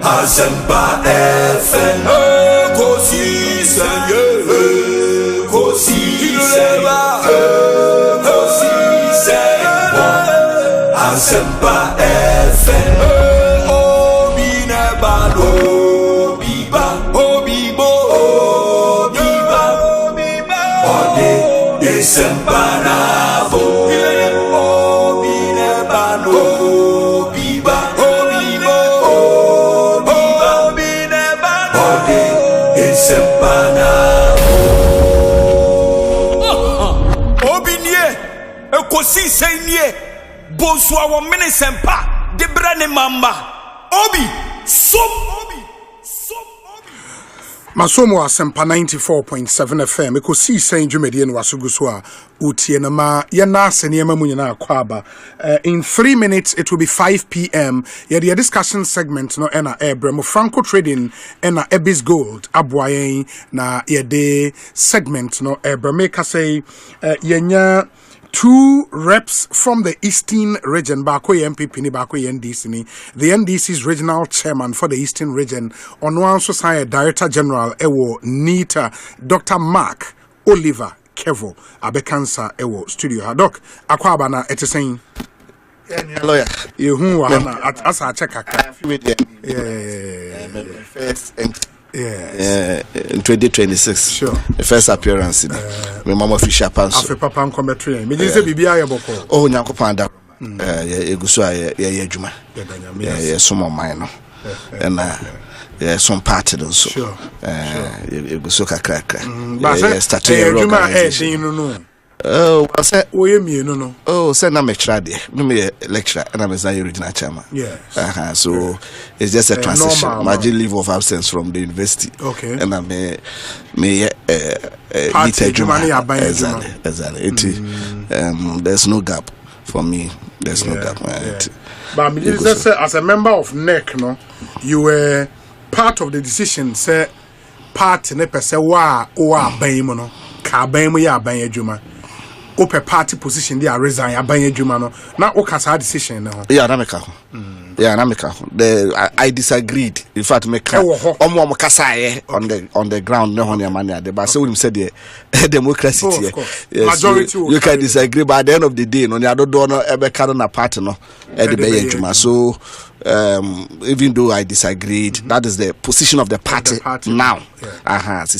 Asempa FM. Ekosiisen, Ekosiisen, Ekosiisen. Asempa FM. Obi nebalo, Obiba, Obibo, Obiba, Obiba. Ode Asempa nabo. Obi nebalo, Obiba, Obibo, Obiba, Obi nebalo. Ode Asempa nabo. Obi nie, Ekosiisen nie. Bonsoir, one minute sempa. De brane mamba. Obi. Masomo asempa 94.7 FM. Ekosiisen dwumedi no wasuguso a utie na ma ye na asene ma munyina akwaba. In 3 minutes it will be 5 p.m. Ye the discussion segment no ena Ebremo Franco Trading ena Ebis Gold aboyen na ye de segment no Ebremo ka say yenya 2 reps from the Eastern region, Bakoye MPP ni Bakoye NDC ni. The NDC's regional chairman for the Eastern region, Onwan Society Director General Ewo Nita, Dr. Mark Oliver Kevo, Abekansa Ewo Studio. Doc, akwaba na etesen. Lawyer. You who are asa check Yeah, in 2026. Sure. The first appearance in my mama official panso. Afi papa nkombe train. Me say bibia ye boko. Oh, Nyankopanda. Eguso ye adwuma. Yeah, some of mine no. And yeah, some party also. Sure. Eguso kakra. But started organization. No. Oh, I said, no. Oh, send them a me lecturer, and I'm a original chairman. Yes. So it's just a transition. Imagine leave of absence from the university. Okay. And I may exactly. There's no gap for me. There's no gap. But as a member of NEC, no, you were part of the decision. Say, part ne pese wa bayimo no, ka bayimo ya bayejuma. Open party position they are resign abanye djuma no na o kasa decision no na meka ho I disagreed. In fact make omo kasa on the ground no on your money at the but say we said the democracy here. Yes, majority you can disagree, but at the end of the day no the do no ebe carry na party no e de be djuma. So even though I disagreed, that is the position of the party, now. That's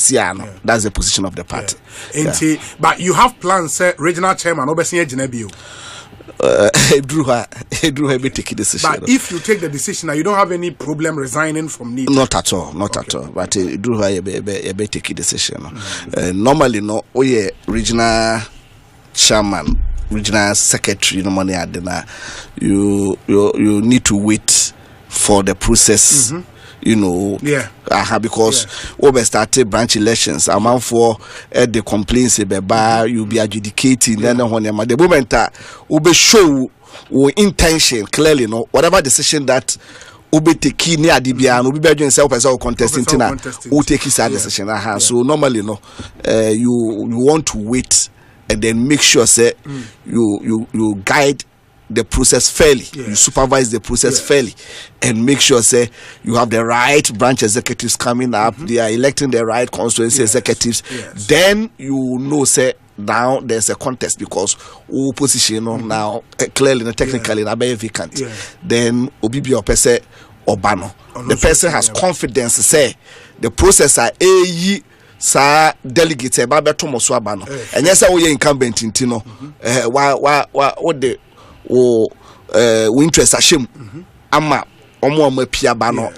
the position of the party. But you have plans, regional chairman, obviously, Drew take decision. But if you take the decision, you don't have any problem resigning from NEC. Not at all. But Drew take a decision. Normally, no, regional chairman, regional secretary, no money at dinner. You need to wait for the process. Because we started branch elections. Amount for the complaints you'll be adjudicating. Then the moment we show intention clearly, whatever decision that we take near DBA, we be doing self as our contesting, we take his decision. So normally, you want to wait and then make sure say you guide the process fairly. You supervise the process fairly and make sure say you have the right branch executives coming up. They are electing the right constituency executives. Then you know say now there's a contest because opposition now clearly technically na be vacant. Then obibi opese obano. The person has confidence say the process are sa delegate eba beto mo so aba no enye say wo ye incumbent ntino what the interest ashem ama omo pia ba no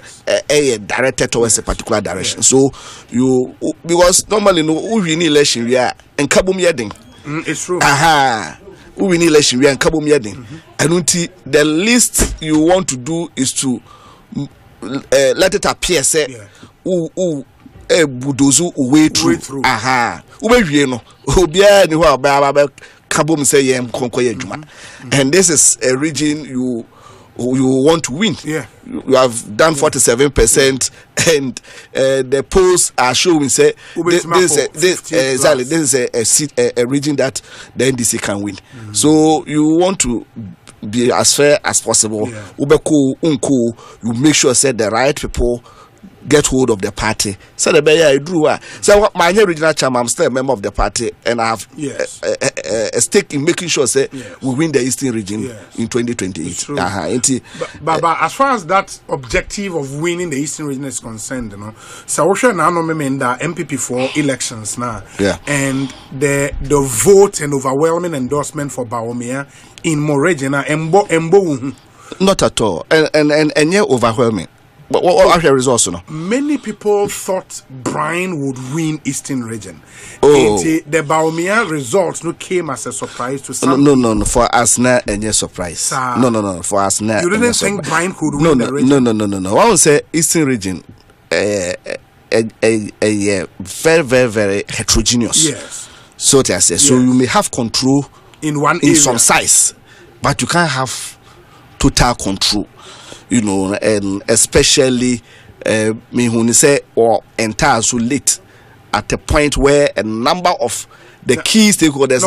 directed towards a particular direction. So you because normally no we win election we are enkabom yedin. It's true. We win election we are enkabom yedin. And the least you want to do is to let it appear say budozu way through. Ubewie no obia ni ho aba kabom say yem konkoye adwuma. And this is a region you want to win. You have done 47% and the polls are showing say this is a region that the NDC can win. So you want to be as fair as possible. Ubeko unko, you make sure say the right people get hold of the party. So the bear I drew. So my original chairman, I'm still a member of the party, and I have a stake in making sure say we win the Eastern region in 2028. But as far as that objective of winning the Eastern region is concerned, you know, so we should now remember MPP for elections now, and the vote and overwhelming endorsement for Bawumia in more region, embo not at all, and yeah, overwhelming. But what are the results? Many people thought Brian would win Eastern region. The Bawumia results came as a surprise to some. No. For us, not any surprise. No. For us, not. You didn't think Brian could win the region? No. I would say Eastern region, very, very heterogeneous. Yes. So to say, so you may have control in some size, but you can't have total control. You know, and especially me who say or entire so late at the point where a number of the key stakeholders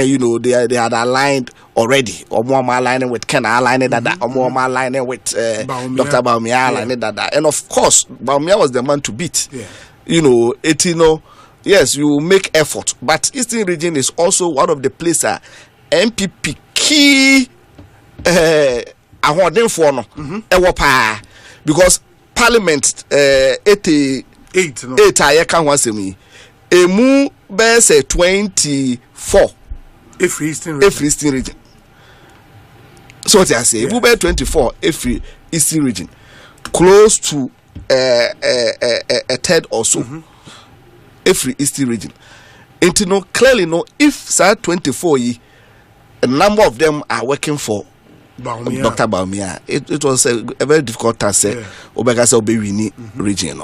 you know they had aligned already, or more aligning with Ken aligning that or more aligning with Dr. Bawumia aligning that, and of course Bawumia was the man to beat. You know, yes, you make effort, but Eastern region is also one of the places MPP key because Parliament 88 I can't want to me emu say 24 every Eastern region. So what I say emu 24 every Eastern region, close to a third or so every Eastern region. And to know clearly know if say 24 a number of them are working for Dr. Bawumia. It was a very difficult task. Obega say Obewini region.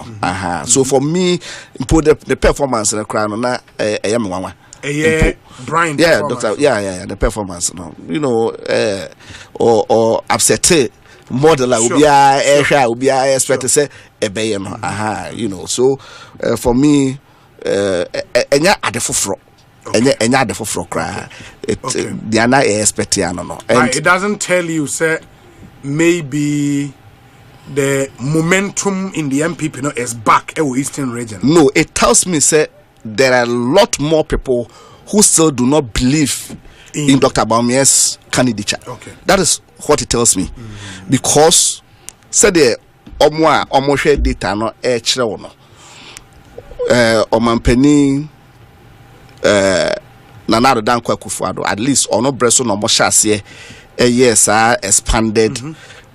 So for me, the performance in the crown na Brian. Doctor. The performance. You know, or upset model Ubia expect to say you know. So for me, enya adefofro. Enya the for cry. They are not expecting no. It doesn't tell you, sir. Maybe the momentum in the MPP is back in Eastern region. No, it tells me, sir, there are a lot more people who still do not believe in Dr. Bawumia's candidature. That is what it tells me, because say the omo data no chire no. Omampeni Nanado Dankwa Kufuado, at least on no breso no moshase yes expanded.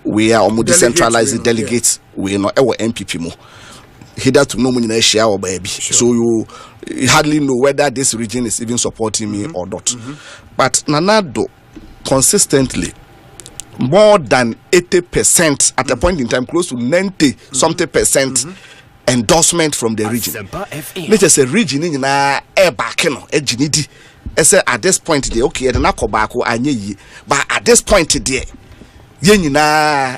We are almost decentralized delegates. We know our MPP mo. He that to know money share our baby. So you hardly know whether this region is even supporting me or not. But Nanado consistently more than 80% at a point in time, close to 90 something percent endorsement from the region. Let us say region in na back at this point there, okay, the nakobako anye, but at this point there,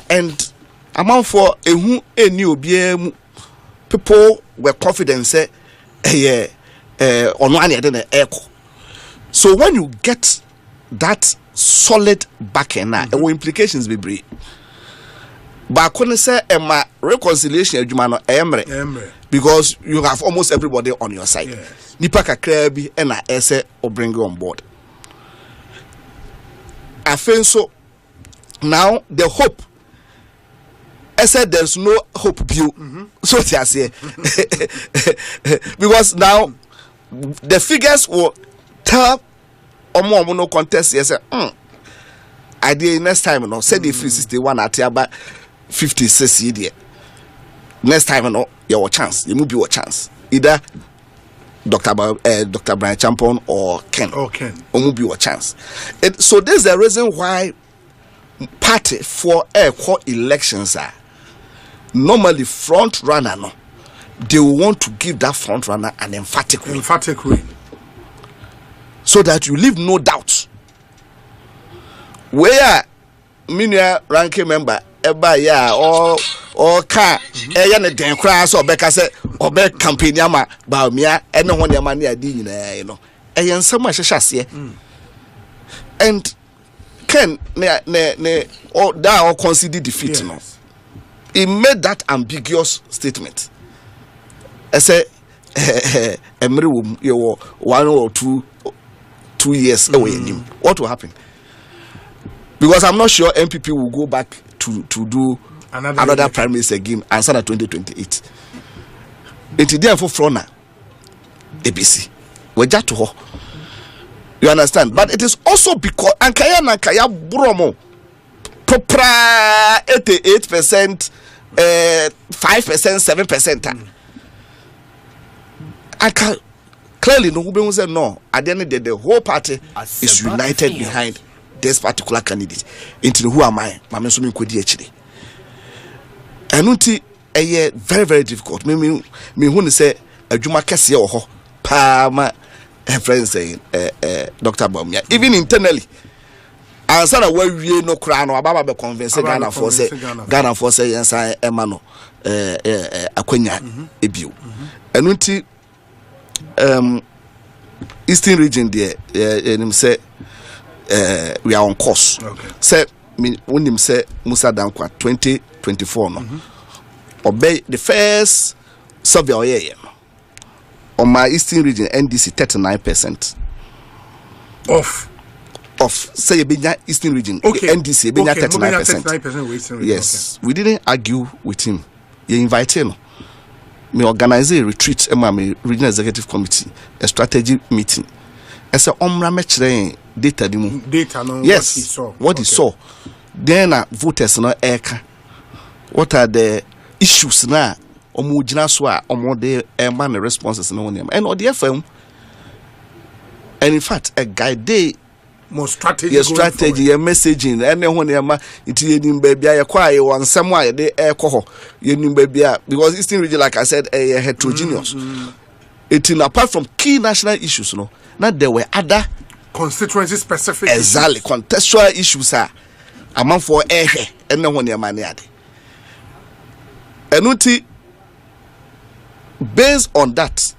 and amount for a new people were confident say on one echo. So when you get that solid backing now, implications be brief. But I say Emma reconciliation because you have almost everybody on your side. Nipa kakra bi and I say or bring you on board. I feel so now the hope. I said there's no hope view. So I say because now the figures will tell or no contest. Yes, I did next time no said the 361 at about 56 year. Next time no your chance. You move your chance. Either Dr. Brian Champon or Ken. Move your chance. So this is the reason why party for core elections are normally front runner no. They want to give that front runner an emphatic win. So that you leave no doubt. Where Minia ranking member or car ne den kra so obeka se obe campaign ama Bawumia ene ho ne ma ne adi nyina you know ensem a hyehyase and Ken or that or conceded defeat. No, he made that ambiguous statement. I said, you were 1 or 2 years away. What will happen? Because I'm not sure MPP will go back to do another primaries again and start at 2028. It's there for Frona ABC. We're just to her. You understand? But it is also because Ankaya Bromo Propra 88%, 5%, 7%. I can clearly no say no. At the end of the day, the whole party is united behind this particular candidate. Into who am I? My mention could actually. And unti a very, very difficult. Me who say a Juma Cassia or Palma friends saying Dr. Bomfeh. Even internally. And so where we no crown or Baba convince Ghana for say yes, I Emano Aquenya Ebu. And unti Eastern region there say we are on course. Okay. Say when him say Musa Dankwa 2024 no. Obey the first survey on my Eastern region NDC 39%. Of say Eastern region NDC 39%. Yes, we didn't argue with him. You invite him. Me organize a retreat my regional executive committee, a strategy meeting. I said metre data no, yes, what he saw. Then voters no eka. What are the issues now? Omujina swa omode man responses no name. And the FM. And in fact, a guide more strategy, messaging, and then when you're into baby, I acquire one somewhere they alcohol, baby, because Eastern region, like I said, a heterogeneous. It in apart from key national issues, no, not there were other constituency specific exactly issues. Contextual issues are among for and no one your money at and based on that,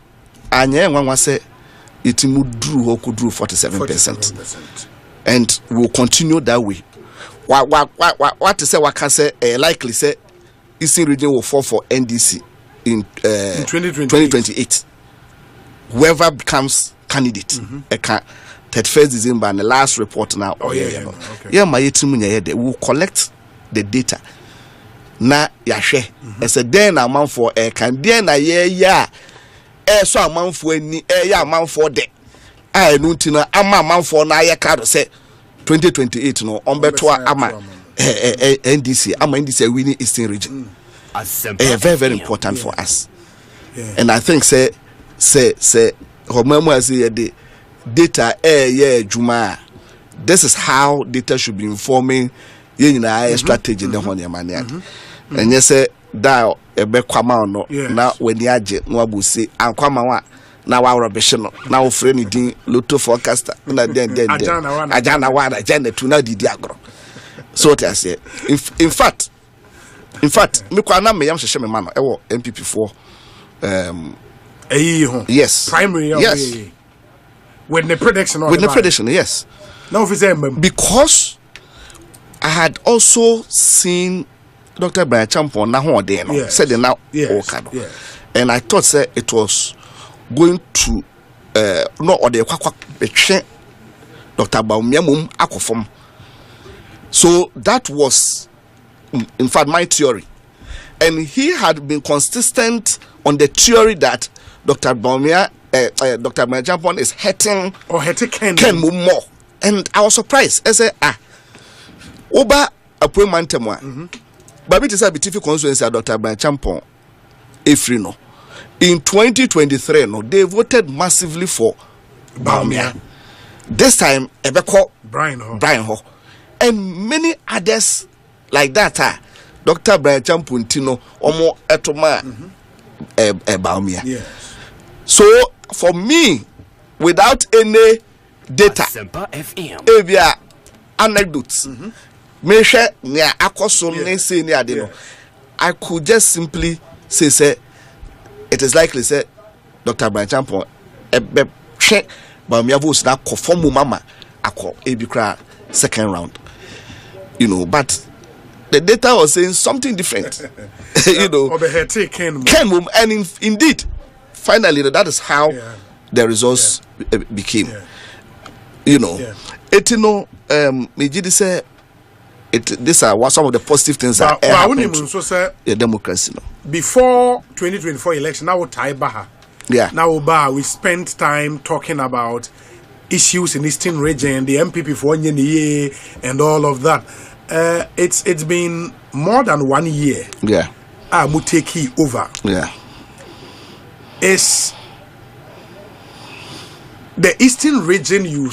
and one was say it could drew 47%. And will continue that way. What to say? What can say? Likely say Eastern region will fall for NDC in 2028. Whoever becomes candidate, 31st December and the last report now. My team will collect the data. Na yahwe ese den na amanfo kan den na so amanfo ani ya amanfo de enu ntina ama amanfo na aye card say 2028 no ombeto ama NDC ama NDC winning Eastern region. Very, very important for us. And I think say homemo say the data juma. This is how data should be informing strategy in the one and you say that ebe kwama no na weni age no abusi ankwama wa na wa rubbish no na wo frɛ ni din lotto forecaster na den ajana wa agenda to na didi agro so what I say in fact me kwa na me yam hwehwe me ma no ewo MPP for yes primary yes with the prediction yes now because I had also seen Dr. Brian Champon na ho dey no said now and I thought say it was going to no or the kwakwa betwe Dr. Bomfeh mum akofom. So that was in fact my theory, and he had been consistent on the theory that Dr. Bomfeh Dr. Brian Champon is hurting Ken mum more, and I was surprised. I said Oba appointment but it is a beautiful constituency Dr. Brian Champon Efrino. In 2023, no, they voted massively for Bomfeh. This time, Ebeko Brian Ho. And many others like that Dr. Brian Champon Tino Omo Etoma Bomfeh. Yes. So for me, without any data, Evia anecdotes. Me share near akoso ne say near no. I could just simply say it is likely say Dr. Brian Champon ebe hwe Bomfeh votes na conform mama akọ ebi kra second round. You know, but the data was saying something different. You know, and indeed, finally, that is how the results became. You know, these are some of the positive things that happened to the democracy. No? Before 2024 election, now we spent time talking about issues in Eastern region, the MPP for 1 year, and all of that. It's been more than 1 year. Yeah. Muteki over. Yeah. Is the Eastern region you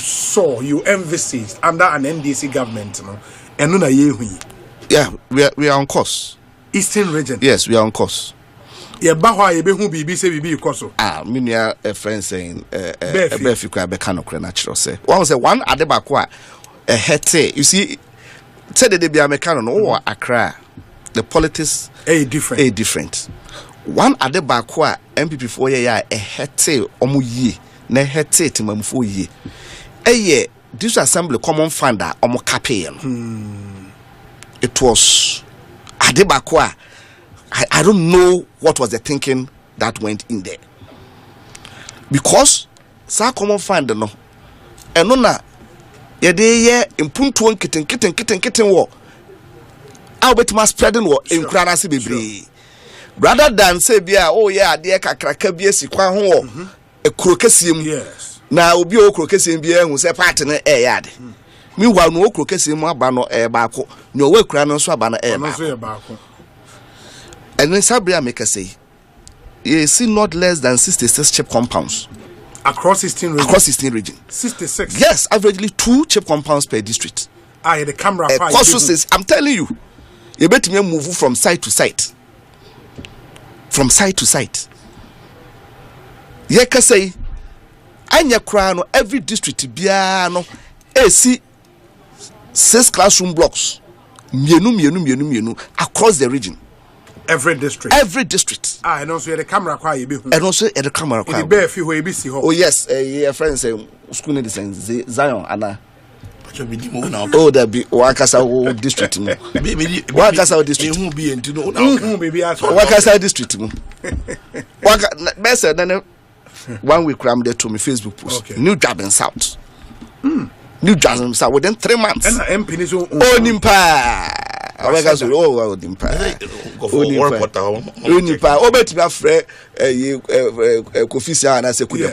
envisaged under an NDC government, you know, and yeah, we are on course. Eastern region. Yes, we are on course. Yeah, bahwa who BB koso. Minya a friend saying Befi kwa bekano kre natural say. One say one adebakwa a hete. You see, said they be American no Accra. The politics different. One adebakwa MPP 4 year a hete omu ye na hete timam 4 year. Eye this assembly common funder omu campaign. It was adebakwa. I don't know what was the thinking that went in there. Because sa common fund no eno na ye de ye impuntu kitten wo albetima spreading wo enkura na se bebre rather than say bia oh yeah de kakraka bi esikwan ho wo ekrokasiem na obi o krokasiem bia hu se party na yade mi wa no krokasiem aba no baako nyo we kura no so aba na baako. And then Sabria make us say, you see not less than 66 chip compounds across Eastern region. 66. Yes, averagely 2 chip compounds per district. The camera. I'm telling you, you better me move from site to site. From site to site. You can say, Anya Krano, every district biano, see 6 classroom blocks, mienu across the region. Every district. And also the camera quiet. And also at the camera quiet. Oh yes, a friend say school name is Zion Anna. Oh, there be Wakasa district. Wakasa district. Wakasa district. Best then 1 week cram there to my Facebook post. Okay. New job in South. New job in South within 3 months. And MP is Nimpa. Nimpa. Obeti ba frɛ Ekosiisen and say kude.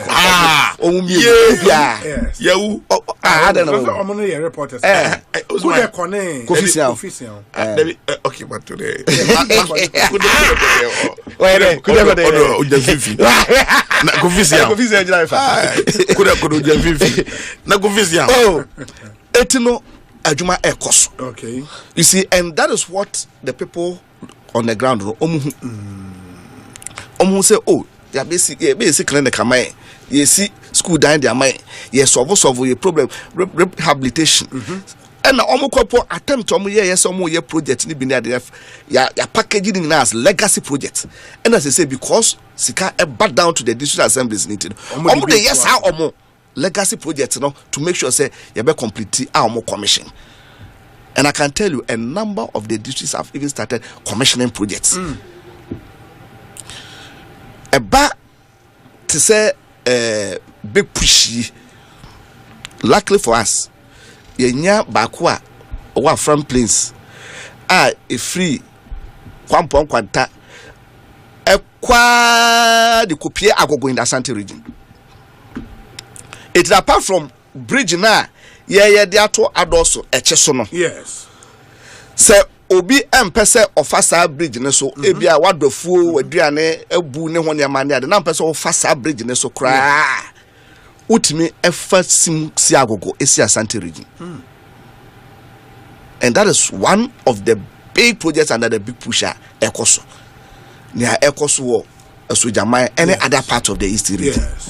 Yewu. I don't know. I'm the reporters. Kude kone. Ekosiisen. Okay, but today. Oh, etino Ajuma Ekos. Okay. You see, and that is what the people on the ground say, oh, they are basically in the Kamae. You see, school down their mind. Yes, solve your problem, rehabilitation. And the couple attempt to yes, project ni been there. Ya packaging as legacy project. And as I say, because Sika back down to the district assemblies needed. Yes, how legacy project, to make sure say you be complete our more commission. And I can tell you a number of the districts have even started commissioning projects. About to say big pushy. Luckily for us, yenya bakwa or from plains a free 1.1 a qua the copy agogo in the Asante region. It's apart from bridge now, they are to adoso echesono. Yes. Se obi empese ofasa bridge ne so ebia wadofuo waduane ebu ne ho ne mane ade na empese ofasa bridge ne so kra. Utimi efa sim si agogo esi Asante region. And that is one of the big projects under the big pusher Ekoso. Near Ekoso Asujamai any other part of the East region. Yes.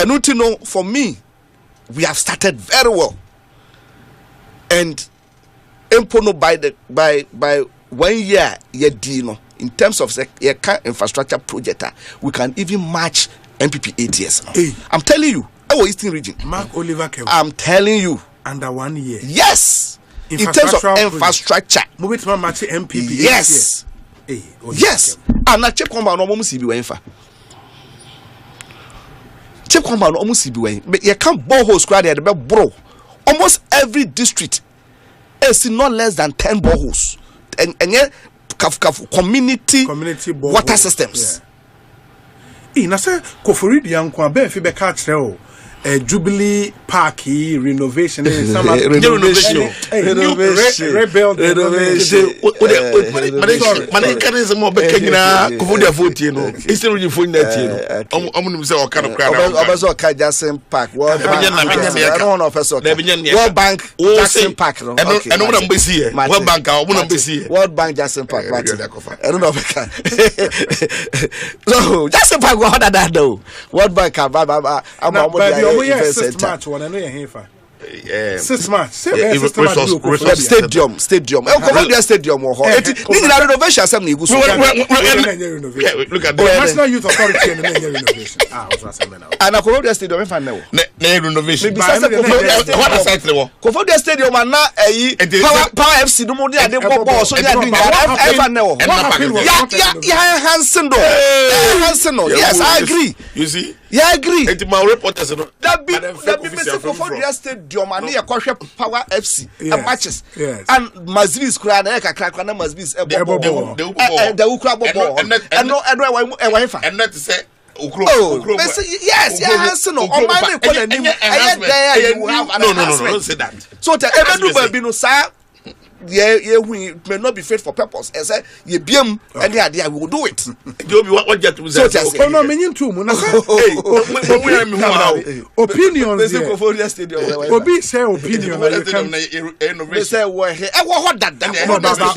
And you know, for me, we have started very well. And Empono by 1 year, in terms of infrastructure project, we can even match MPP 8 years. Hey. I'm telling you, our Eastern region. Mark Oliver Kev. I'm telling you, under 1 year. Yes. In terms of infrastructure. Move it to my MPP. Yes. Yes. And na check compound almost be way fa. Check compound almost be way. But you can't borehole square there the bro. Almost every district is not less than 10 boreholes. And yet community water systems. Na say Kofori Yankwa be fi be ka kire Jubilee Park renovation renovation rebuild renovation mo be kanyina Kofori vote no instead of phone net no omunim say o kan kra obazo ka Jackson Park World Bank Jackson Park no eno mo na mbesi here World Bank o mo na mbesi here World Bank Jackson Park eno no be ka so Jackson Park go harder than though World Bank ba yes, 6 March one I know you here 6 March stadium stadium renovation asem na iguso look at the National Youth Authority and renovation and Kofori stadium fan na renovation what site le Kofori stadium na power FC no mo dey ade ball so dey ade fan na ya Hansen do yes I agree you see yeah I agree and my reporters no that be Kofori stadium and ya kwahwe power FC matches and Mazvis kura na kakra na Mazvis the ukra bobo and not say yes, Hansen no on my name call him no don't say that so tell ebedu be no sir we may not be fit for purpose and say ye biam any idea we will do it what get to say so no mean too mo na opinions say Kofori stadium obi say opinion they say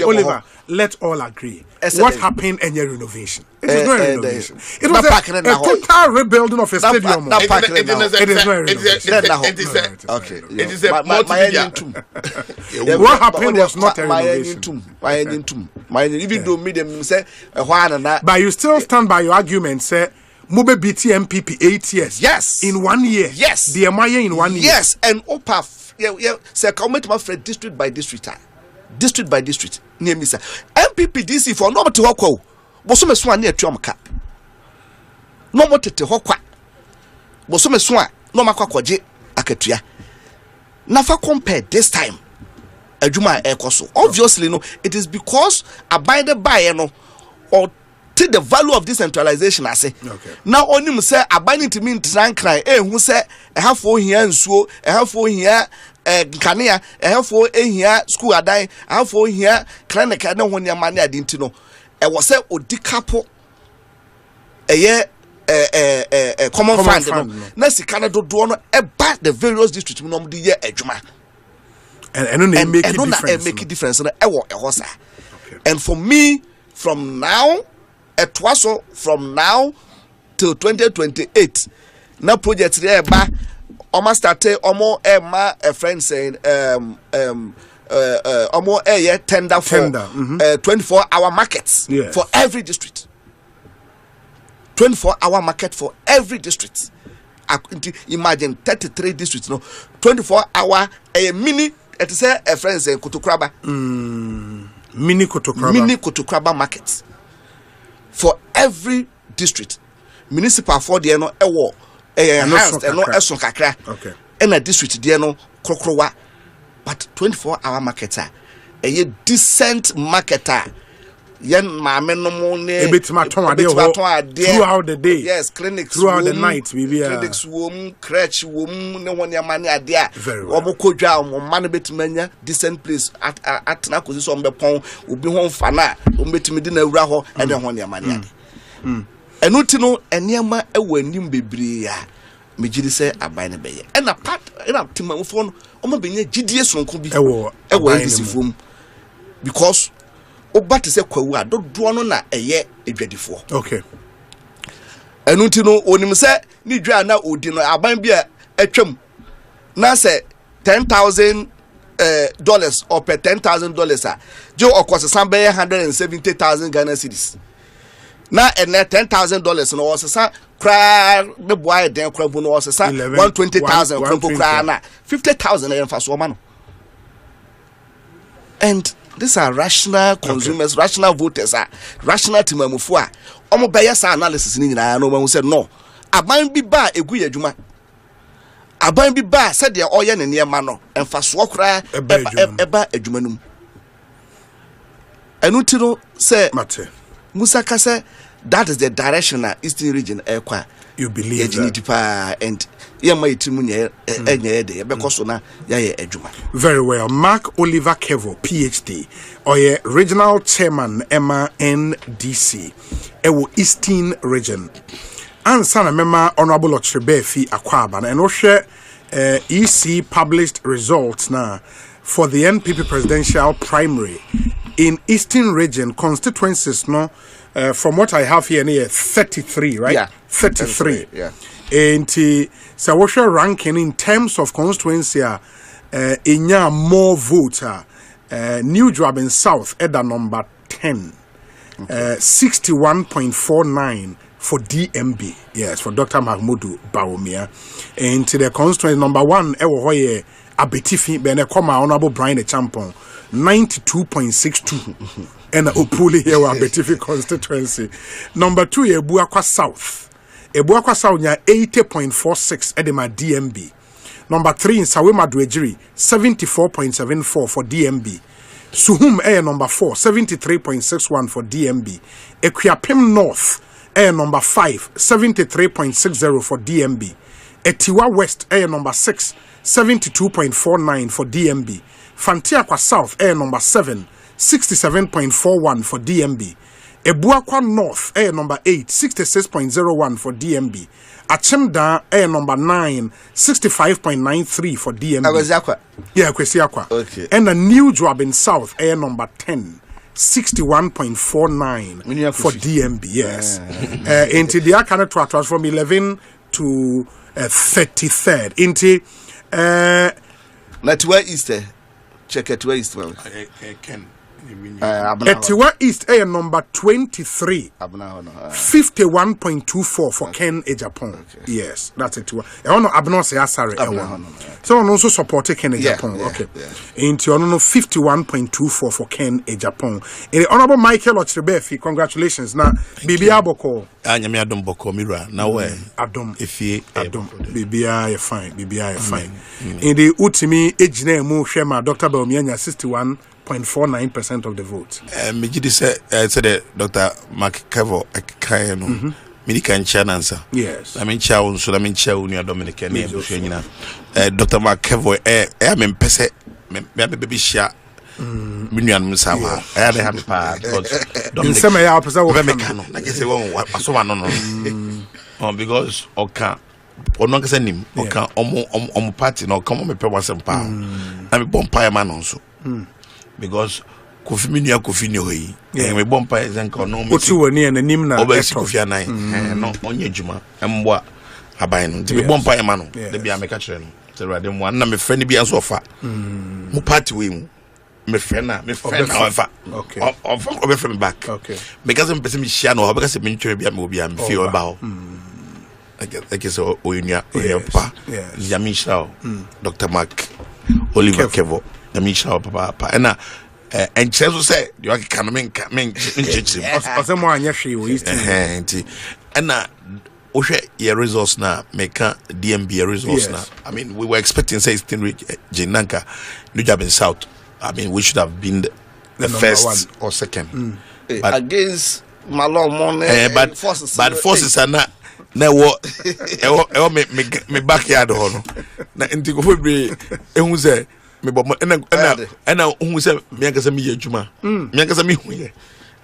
Oliver let all agree what happened in your renovation it is not a renovation it was a total rebuilding of a stadium it is not a renovation okay it is a what happened was not a renovation even though me them say but you still stand by your argument say Mube BT MPP 8 years. Yes. In 1 year. Yes. The Amaya in 1 year. Yes. And OPAF. Say comment my friend district by district. District by district. Near me sir. MPPDC for no to hoko. Bosome swan near Trumka. No more to hokwa. Bosome swan. No makwa kwaje aketua. Nafa compare this time. Ejuma ekoso. Obviously no. It is because abided by no or the value of decentralization I say now onim say abani to mean trankran who say have for here nsuo have for here kanea have for here school adan have for here clinic na ho ne mane adinti no was say odikapo common fund no na sika na dodo no eba the various districts no de ye adwuma and make a difference no and for me from now from now till 2028 na project there ba almost started almost a friend saying almost a tender for 24-hour markets for every district 24-hour market for every district. Imagine 33 districts no 24-hour a mini it say a friend saying Kotokraba mini Kotokraba markets for every district. Municipal for the no ewo enhanced no eson kakra. Okay. And a district there no krokrowa. But 24-hour marketer. A decent marketer. Yen maame no mo ne throughout the day. Yes, clinics throughout the night clinics crèche ne won ya mane ade a obo kodwa o man betimanya decent place at na kosi so mbepon obi ho mfa na o betimi di na awura ho ene ho ne mane ade enu ti no enema ewanim bebre ya megidi se aban ne beye ena part ena timamfo no o ma benye gidie sonko bi ewo ebisifom because Oba te se kwawu a dodo no na eye edwadifo. Okay. Enu ti no onim se ni dwa na odi no aban bi a atwam na se $10,000 or per $10,000 a jo okosesan be 170,000 Ghana cedis. na and $10,000 no was sa cry the boy then crab no was sa 120,000 cry na 50,000 and for so man. And these are rational consumers, rational voters, rational timamufua. Omo baya sa analysis ni nyina no man said no. Aban bi ba egu yadwuma. Aban bi ba said de oye ne niema no emfa so kra eba adwuma num. Enu ti no say Mate. Musa ka say that is the direction na Eastern region ekwa. You believe that? And very well. Mark Oliver Kevo, PhD, or regional chairman Emma NDC, Ewo Eastern region. And Sana Mema Honorable Otrebefi Akwaban, and Oshe EC published results now for the NPP presidential primary in Eastern region constituencies. No. From what I have here, near 33, right? Yeah, 33. Yeah. And so what's your ranking in terms of constituency? In more votes, New Job in South, Edda number 10, 61.49 for DMB. Yes, for Dr. Mahmoud Baumia. And to the constituency number 1, Ewo Abetifi, Bene Koma, Honorable Brian the Champon, 92.62. And Opuli here were Betifi constituency. Number 2, Ebuakwa South. Ebuakwa South nya 80.46 edema DMB. Number 3 in Sawema Dwejiri 74.74 for DMB. Suhum number 4 73.61 for DMB. Equiapim North number 5 73.60 for DMB. Etiwa West number 6 72.49 for DMB. Fantiakwa South number 7 67.41 for DMB. Ebuakwa North number 8 66.01 for DMB. Achimda number 9 65.93 for DMB. Yeah, Kwesiakwa. Okay. And a New Job in South number 10 61.49 for DMB. Yes. Into the Akana Tractors from 11 to 33rd. Into Natwa East. Check it where East. Etiwa East number 23 51.24 for Ken Ejapon. Okay. Yes, that's it. I want to abno say asare so on also support Ken Ejapon. Okay. Into on 51.24 for Ken Ejapon. In the Honorable Michael Ochrebefi, congratulations. Now Bibi Aboko. Anyame Adom Boko Mira. Now where? Adom. Ifie Adom. Bibi are fine. Bibi are fine. In the Utimi ejine mu shema Dr. Baumia 61.49% of the vote. Mijidi said Dr. Mark Kevo Ekayeno. Medican answer. Yes. I mean chow so I mean chow near Dominican name Dr. Mark Kevo I'm pese me baby share Minian Musawa. I had a happy part in some way I mechano like I say no because oka ono kase nim oka omo party no come me pe wasem pa na me Bomfeh man also because Kofi Minia Kofi ni hoyi me Bomfeh zenka no me otu woni en nim na obesi Kofi anan no onye djuma emboa aban no me Bomfeh man no de bia me ka kire no se rade mo na me frɛ ni bia so ofa mu party we mu me frɛ na ofa okay ofa me back okay because me pese me share no because me ntwe bia me obi am fi o ba ho like so oinia pa Yamisha Dr. Mark Oliver Kevo Yamisha papa and Chezo say you can men osemo anya hwe o east and Oshe your resource na make DMB resource na I mean we were expecting say Jinanka New Job in South I mean we should have been the first or second but against Malone money but forces are not na me backyard ho no na nti ko be ehun se me bo na hu se me akasa me adwuma me akasa me hu ye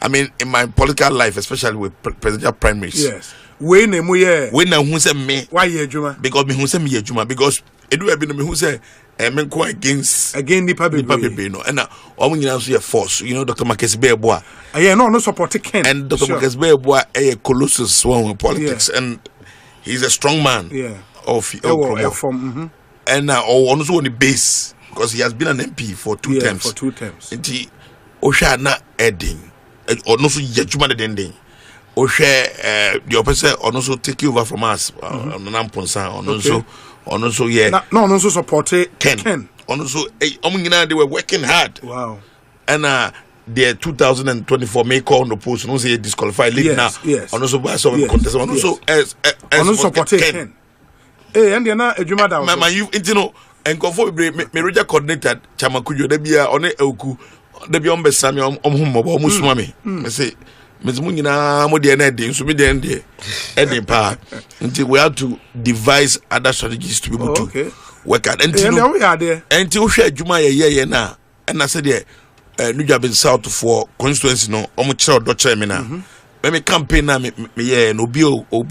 I mean in my political life especially with presidential primaries yes we na mu ye we na hu se me why ye adwuma because me hu se me adwuma because edu abi no me hu se me go against nipa be no and omo nyina so ye force you know Dr. Marcus Beboa no support Ken and Dr. Marcus Beboa colossus one in politics and he's a strong man of from and also on the base because he has been an MP for two terms and he Osha na Edding or no so yajuma the ending share the opposite or also take over from us on Namponsa on also yeah. No, also support Ken. Also, they were working hard. Wow. And the 2024 May call on the post, no say disqualified league now. Yes. And also by some contest. And also as support Ken. Hey, and you're not a Juma down. Mama, you know, and conform me Roger coordinated Chamakujo, they be on Elku, they be on Besami on whom almost mommy. I say, Miss Munina, Modian, so me the ending part until we have to devise other strategies to be able to work out. Until we are there. Until share Juma yeah now. And I said, yeah, New Job in South for constituency, no, Omucho Dutch Emina. Me campaign na me yeah no obi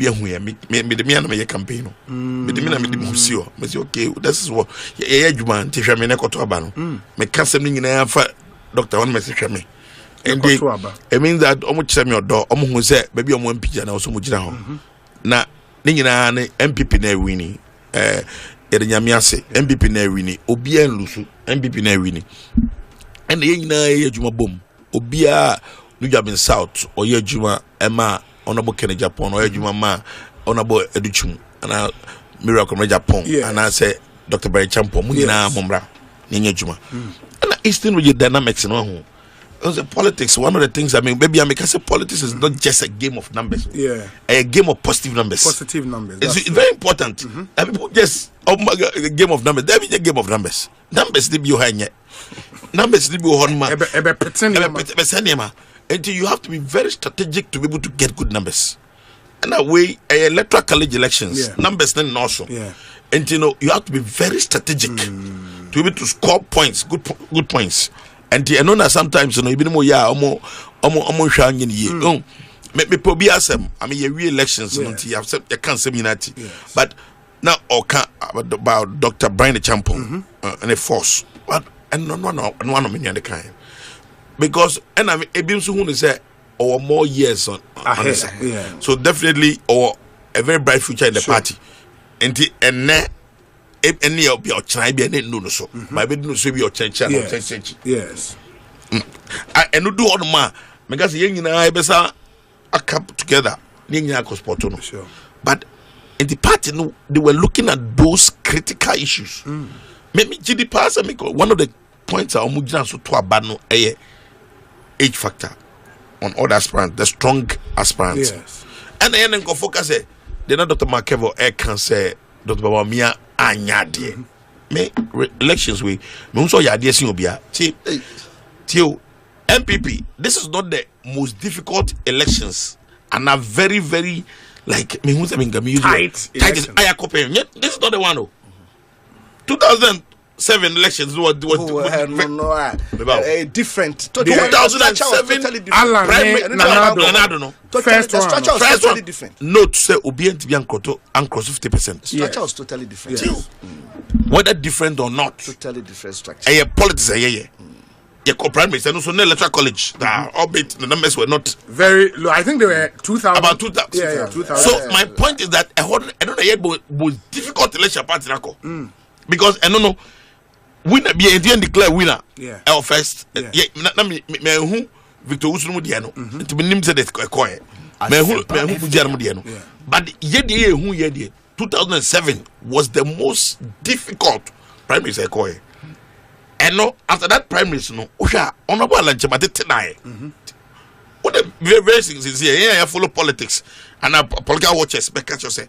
ahu ya me the me na me campaign no me the me na me di musio me say okay this is what yeah adwuma ntihwe me na koto aba no me kasem ni nyina fa doctor one message me and it means that omo kire me odo omo hu say baby omo mpija na oso mo gira ho na ni nyina ne MPP na wini yede nyame ase MPP na wini obi an lusu MPP na wini and ye nyina ye adwuma bom obi a New Job in South or your Juma Emma honorable Kenny Japan or your Juma ma honorable Educhum and Miracle Japan and I say Dr. Barry Champo Munina Mumbra Ninya Juma and Eastern with your dynamics in one politics. One of the things I mean, maybe I make say politics is not just a game of numbers, a game of positive numbers. It's very important. And people just a game of numbers. There is a game of numbers. Numbers they be your numbers they be your until you have to be very strategic to be able to get good numbers. And that way, electoral college elections, numbers then also. And you know, you have to be very strategic to be able to score points, good points. And you know that sometimes you know even more shiny year. Me probably ask them. I mean, your elections, you can't say unity. But now, about Dr. Brian Champon and a force, but and one of many other kind. Because and I mean, Ebimsu say or more years on ahead, so definitely or a very bright future in the party. And any of your China be no so. My bed no so be your change. Yes. I no do all the man because yen I besa a cap together. Yen kosporto no. But in the party no, they were looking at those critical issues. Maybe GD pass and make one of the points are omujina so to abano age factor on all the aspirants, the strong aspirants. Yes. And then go focus it. Then Dr. Makevo can say Dr. Babamia anyade. Me elections we so ya dey sin obia. Till MPP. This is not the most difficult elections and are very very like me who's having tight. This is not the one. 2007 elections different. 2007 first one different. Note say obient be ankoto cross 50%. Structure was totally different. Whether different or not, totally different structure. Politics prime minister and also electoral college. Albeit the numbers were not very low. I think they were 2000. About 2000. Yeah, 2000. So my point is that I don't know yet was difficult election party because I don't know. Winner be and declare winner. Our first. Me who Victor Usunu Diano. To be named said coy. Me who Diano. But yet who 2007 was the most difficult prime minister coy. And no after that prime minister no Usha honorable Lanchemate tonight. What the very things is here. I follow politics and political watchers because you say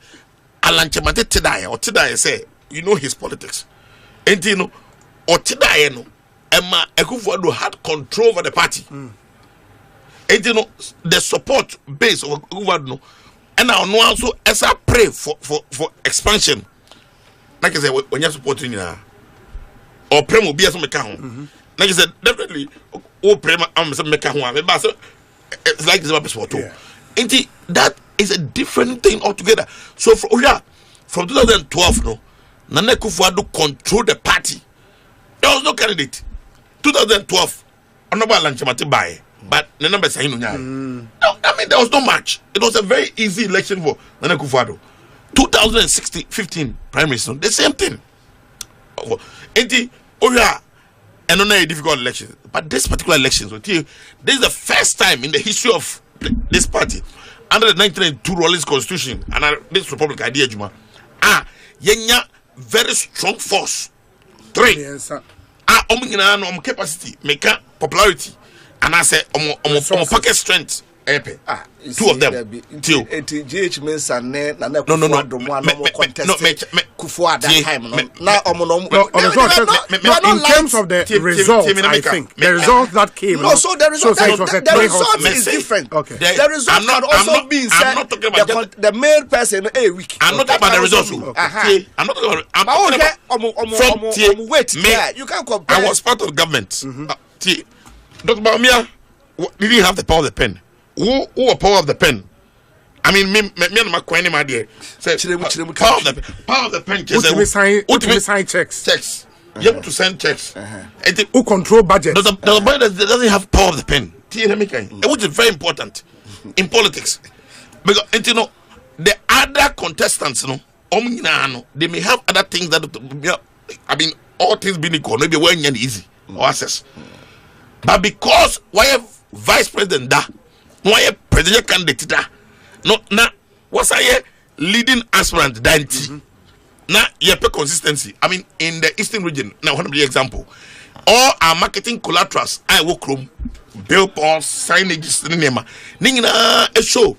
Alanchemate tonight or today say you know his politics. And you know or today no Emma Ekufuado had control over the party. And you know the support base of Ekufuado and now no also as I pray for expansion. Like I said, when you're supporting or pray will be as make like I said, definitely pray make it's like this about and that is a different thing altogether. So from 2012 no Nana Ekufuado control the party. There was no candidate. 2012, honorable Lanchemate by, but the numbers are no. I mean, there was no match. It was a very easy election for Nana Ekufuado. 2015 prime minister, the same thing. And on a difficult election, but this particular election, this is the first time in the history of this party. under the 1992 Rollins Constitution and this Republic idea Juma. Yenya very strong force. 3. Yes, Omina capacity, make popularity, and I say pocket strength. 2 of them. GH means no. Kufu at that time. In terms of the results, I think the results that came. No, so the result is different. Okay. The result can also be said the main person weak. I'm not talking about the results. I'm not talking about wait. You can't compare. I was part of the government. Dr. Bamia didn't have the power of the pen. Who power of the pen? I mean, me and my queen, my dear. Power of the pen. Ultimate sign checks. Checks. You have to send checks. Who control budget? The boy doesn't have power of the pen. Which is very important in politics. Because you know, the other contestants, they may have other things that I mean, all things being equal, maybe when you're easy or access. But because why have vice president da? Why presidential candidate da? No, na what's I leading aspirant dainty? Na yepe consistency. I mean, in the eastern region, now one of the example, all our marketing collaterals, I work room, billboards, signages, ningina a show.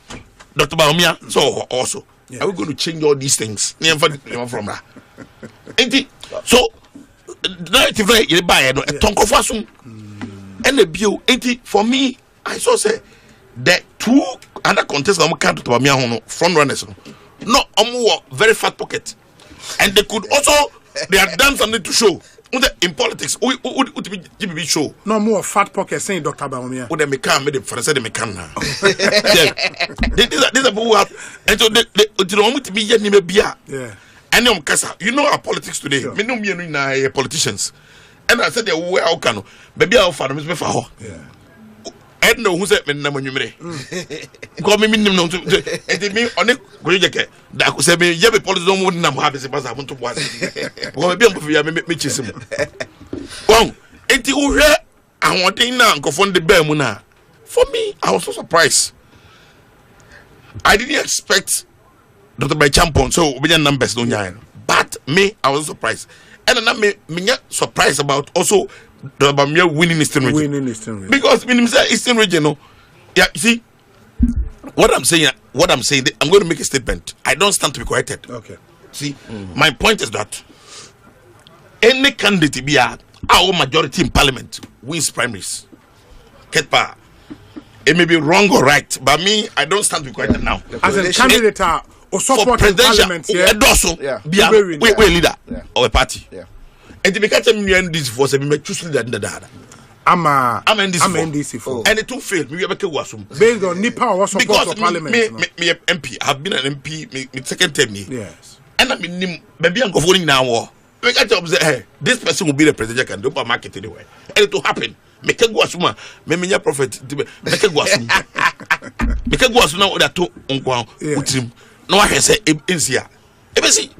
Dr. Baumia, so also, are we going to change all these things? Never from that. So, narrative you buy a tonko fasum, and the view. For me, I saw say. The 2 other contestants can't to Bamia front runners. No, very fat pocket, and they could also they have done something to show. In politics, would be show. No more fat pocket saying Dr. Bamia. Would they make the French they make now? These are people who have, and so they want to be yeah. And you know our politics today. Me no me politicians, and I said they were how can baby our father Mr. Faho. And no, who said, "Menamumre." Come in, no, and me on it. That could say, "Me, you have politics don't want to have a pass. I want to watch." Well, be able to make me chase him. Well, and you hear, I want to now go from the Bermuna. For me, I was so surprised. I didn't expect Dr. By Champon, so we numbers don't yarn. But me, I was surprised, and then me surprised about also. The Bamia winning Eastern region. Because Eastern region, yeah, you see, what I'm saying, I'm going to make a statement. I don't stand to be corrected. Okay. See, my point is that any candidate be our majority in parliament wins primaries. Get power. It may be wrong or right, but me, I don't stand to be corrected now. As a candidate or support in parliament, be a leader of a party. Yeah. And to be catch NDC for some choose leader than that. I'm NDC for. And it too failed. Me based on Nipa or support for parliament. Me MP. I've been an MP. Me second term. Yes. And I mean, maybe I'm going now. We catch up say, hey, this person will be the president can do market anyway. And it will happen. Make a guasuma. Me prophet. Make a guasuma. Make a guasuma that to unquam. No, I say in here. See,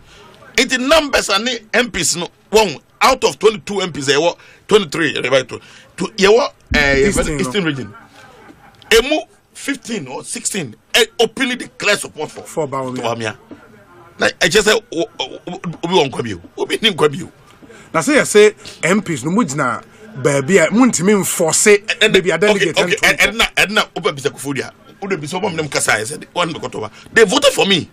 it the numbers and the MPs no one. Out of 22 MPs, there were 23 to Eastern region. Emu 15 or 16 openly declare support for Bamia. Like I just said, we won't come you. We didn't come you. Now say MPs no mujina baby muntimi force baby a delegate and now open bisa kufudia. Would be some of them kasa said one Kotoba. They voted for me.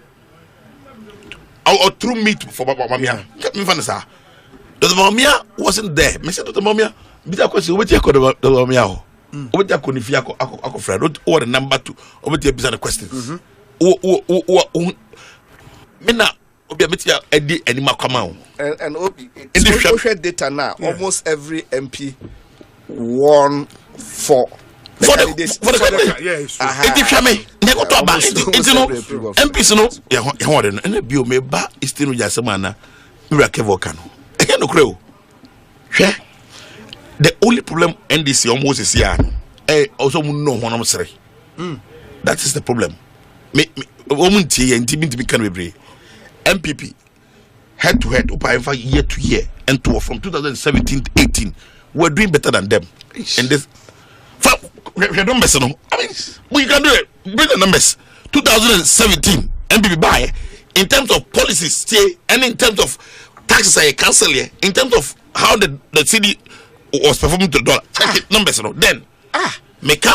Or through me for Bamia. Get me fanasa. The Mamia wasn't there. Me said to the Mamia, "Bita question, what you call the Mamia? What you call if you are friend? Or the number 2? Or what you bizarre questions? Mina, obi metia edi anima come and obi social data now. Almost every MP won for the yes. MPs no. Yeah, what and the bio me ba Eastern region semana. Miracle volcano. No crow. The only problem NDC almost is here. Also no one say. That is the problem. Me woman tea and to be can be MPP head to head over year to year and to from 2017 to 18 we're doing better than them. And this we don't mess no. I mean we can do it. Bring the numbers. 2017 MPP buy in terms of policies say and in terms of taxes I cancel here in terms of how the city was performing to the dollar check numbers then make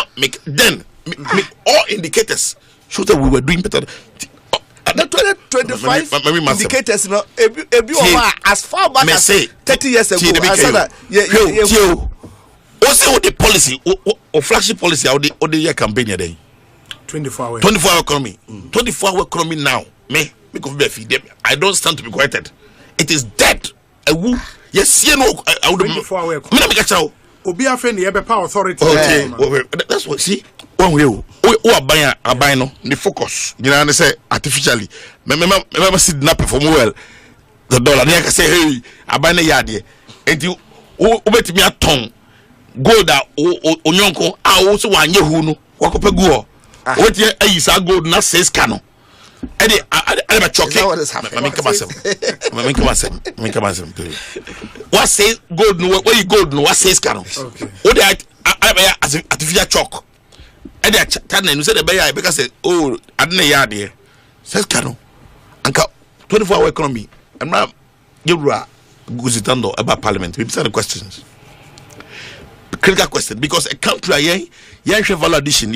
all indicators show that we were doing better. The 2025 indicators, you know, as far back as 30 years ago. Also, the policy or flagship policy, or the year campaign day. 24 hour economy. 24 hour economy now. I don't stand to be quieted. It is dead. Yes, you know, I would 24 hour economy. Obia friend, power authority. That's what see. One way, a buy no, the focus. You know, say artificially. Remember, sit not perform well. The dollar, they can say, hey, I buy a yard here. And you, bet me a tongue. Gold that Onyonko, I also want you who know. Walk up a go. What year is our gold not says cano. I never choke. What says gold? No, where you gold? No, what says cano? What I as artificial chalk. And they are said the bear because say, oh, I didn't yard here. Says cano. Anka 24 hour economy. I'm not you are guzitando about parliament. We answer the questions. Critical question because a country value addition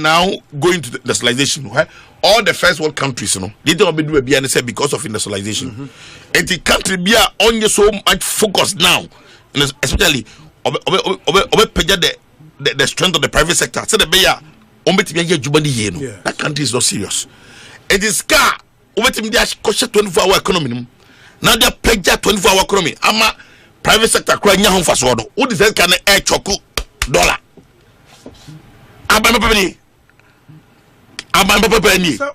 now going to the industrialization. All the first world countries, you know, they don't be doing because of industrialization. And the country be on so much focus now, especially the strength of the private sector. So the bear that country is not serious. It is car over 24-hour economy. Now they pledge 24-hour economy. Private sector crying home for sword. What is that kind of air chocolate dollar? I'm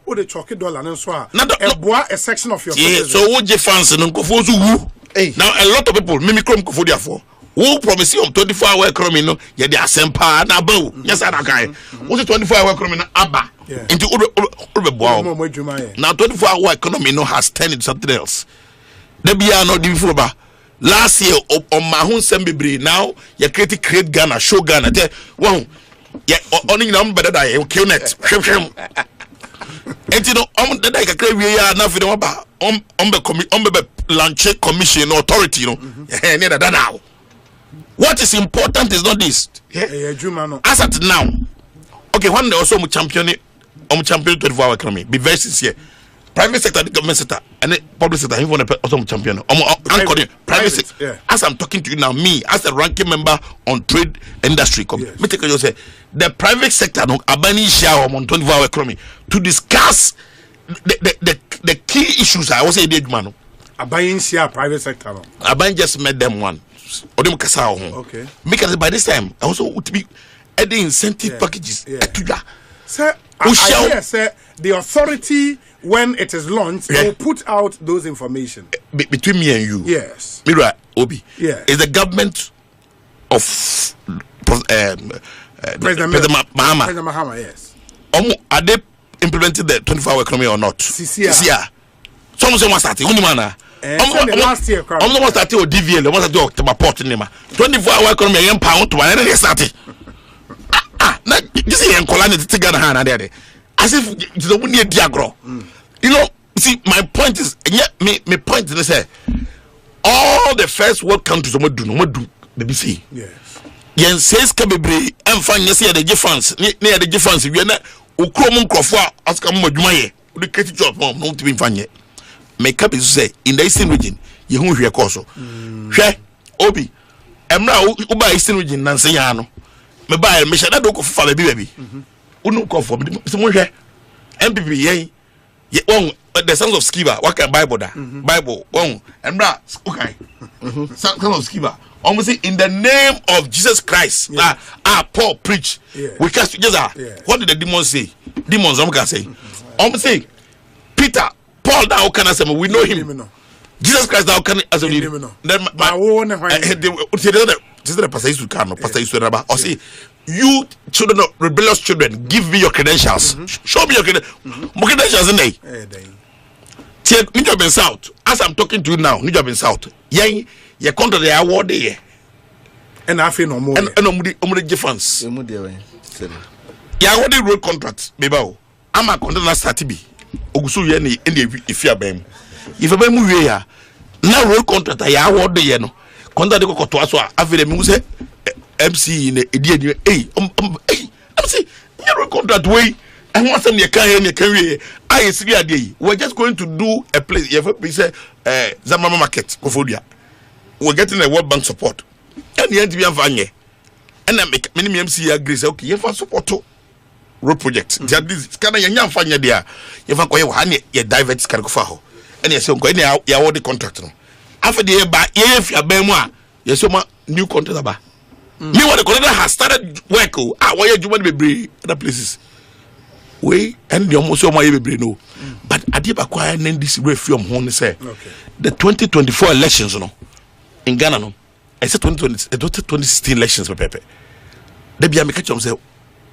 what the chocolate dollar and so a section of your so what you fancy now a lot of people mimicrom for therefore who promise you 24-hour economy no yeah they are sempa na bawo yes I can what's 24-hour economy na aba into now 24-hour economy no has turned into something else there be not before ba last year on my own assembly now you create Ghana show Ghana there wow yeah only number that I kill net and you know that I can create we are now for the launch commission authority you know now what is important is not this as at now okay one day also champion 24-hour economy be very sincere. Private sector, the government sector, and the public sector, even also champion. Private sector. As I'm talking to you now, me as a ranking member on trade industry, me take you say the private sector no abani share on 24-hour economy to discuss the key issues. I was say the man. Abani share private sector. Abani just met them one. Odem kasa okay. Because by this time I also would be adding incentive packages. Sir, I hear, sir, the authority, when it is launched, will put out those information. Between me and you. Yes. Mira, Obi. Yeah. Is the government of President Mahama. President Mahama, yes. Are they implementing the 24-hour economy or not? CCR. Some say one starting. Only man. Last year, I'm not starting with DVL. I'm not starting with port in 24-hour economy. I'm pound to one. And they started. This is in Colani to take Ghana there. As if the one near Diagro. You know, see, my point is, my point is, say, all the first world countries do the BC. Yes. Yen says Kabebre, and find you see the difference, near the difference. If you're not, Ukromon Crawford, ask a Modumaye, the creative job, not to be funny. Make up is say, in the Eastern region, you won't hear Corso. Share, Obi, I'm now Uba Eastern region, Nansayano. Me buy me shall not go for the baby. Unu go for someone here. MPP ye one the sons of Skiba. What can Bible da? Bible one and bra okay. Sons of Skiba. Almost say in the name of Jesus Christ. Paul preach. We cast together. What did the demons say? Demons can say. Almost say Peter, Paul now can say we know him. Jesus Christ now can as we know. Then my own this is the pastor used to come, pastor used to raba. Or say, you children of rebellious children, give me your credentials. Show me your credentials in there. Take New Job in South. As I'm talking to you now, New Job in South. You come to the award there. And I feel no more. And no difference. ya what the road contract beba ama contract na start bi ogusu ye ni if you abem if abem we ya na road contract ya award ye no contract ko to aso afere mi say MC ne edi MC ya road contract we and once them can we I see ade we're just going to do a place you say Zamama market Kofodia we're getting a World Bank support and the end be avanye and I make many MC agree say okay you for support road project that this can you fanya there you for koye wa ye divert can go for ho and you say go any ya award the contract no after the ba ye fia ban mu a you say ma new contract ba me what the contract has started work why you juma be other places we and the almost all my baby no but adiba kwa NDC reform hon say the 2024 elections no in Ghana no I said 2016 elections pepe they be make chom say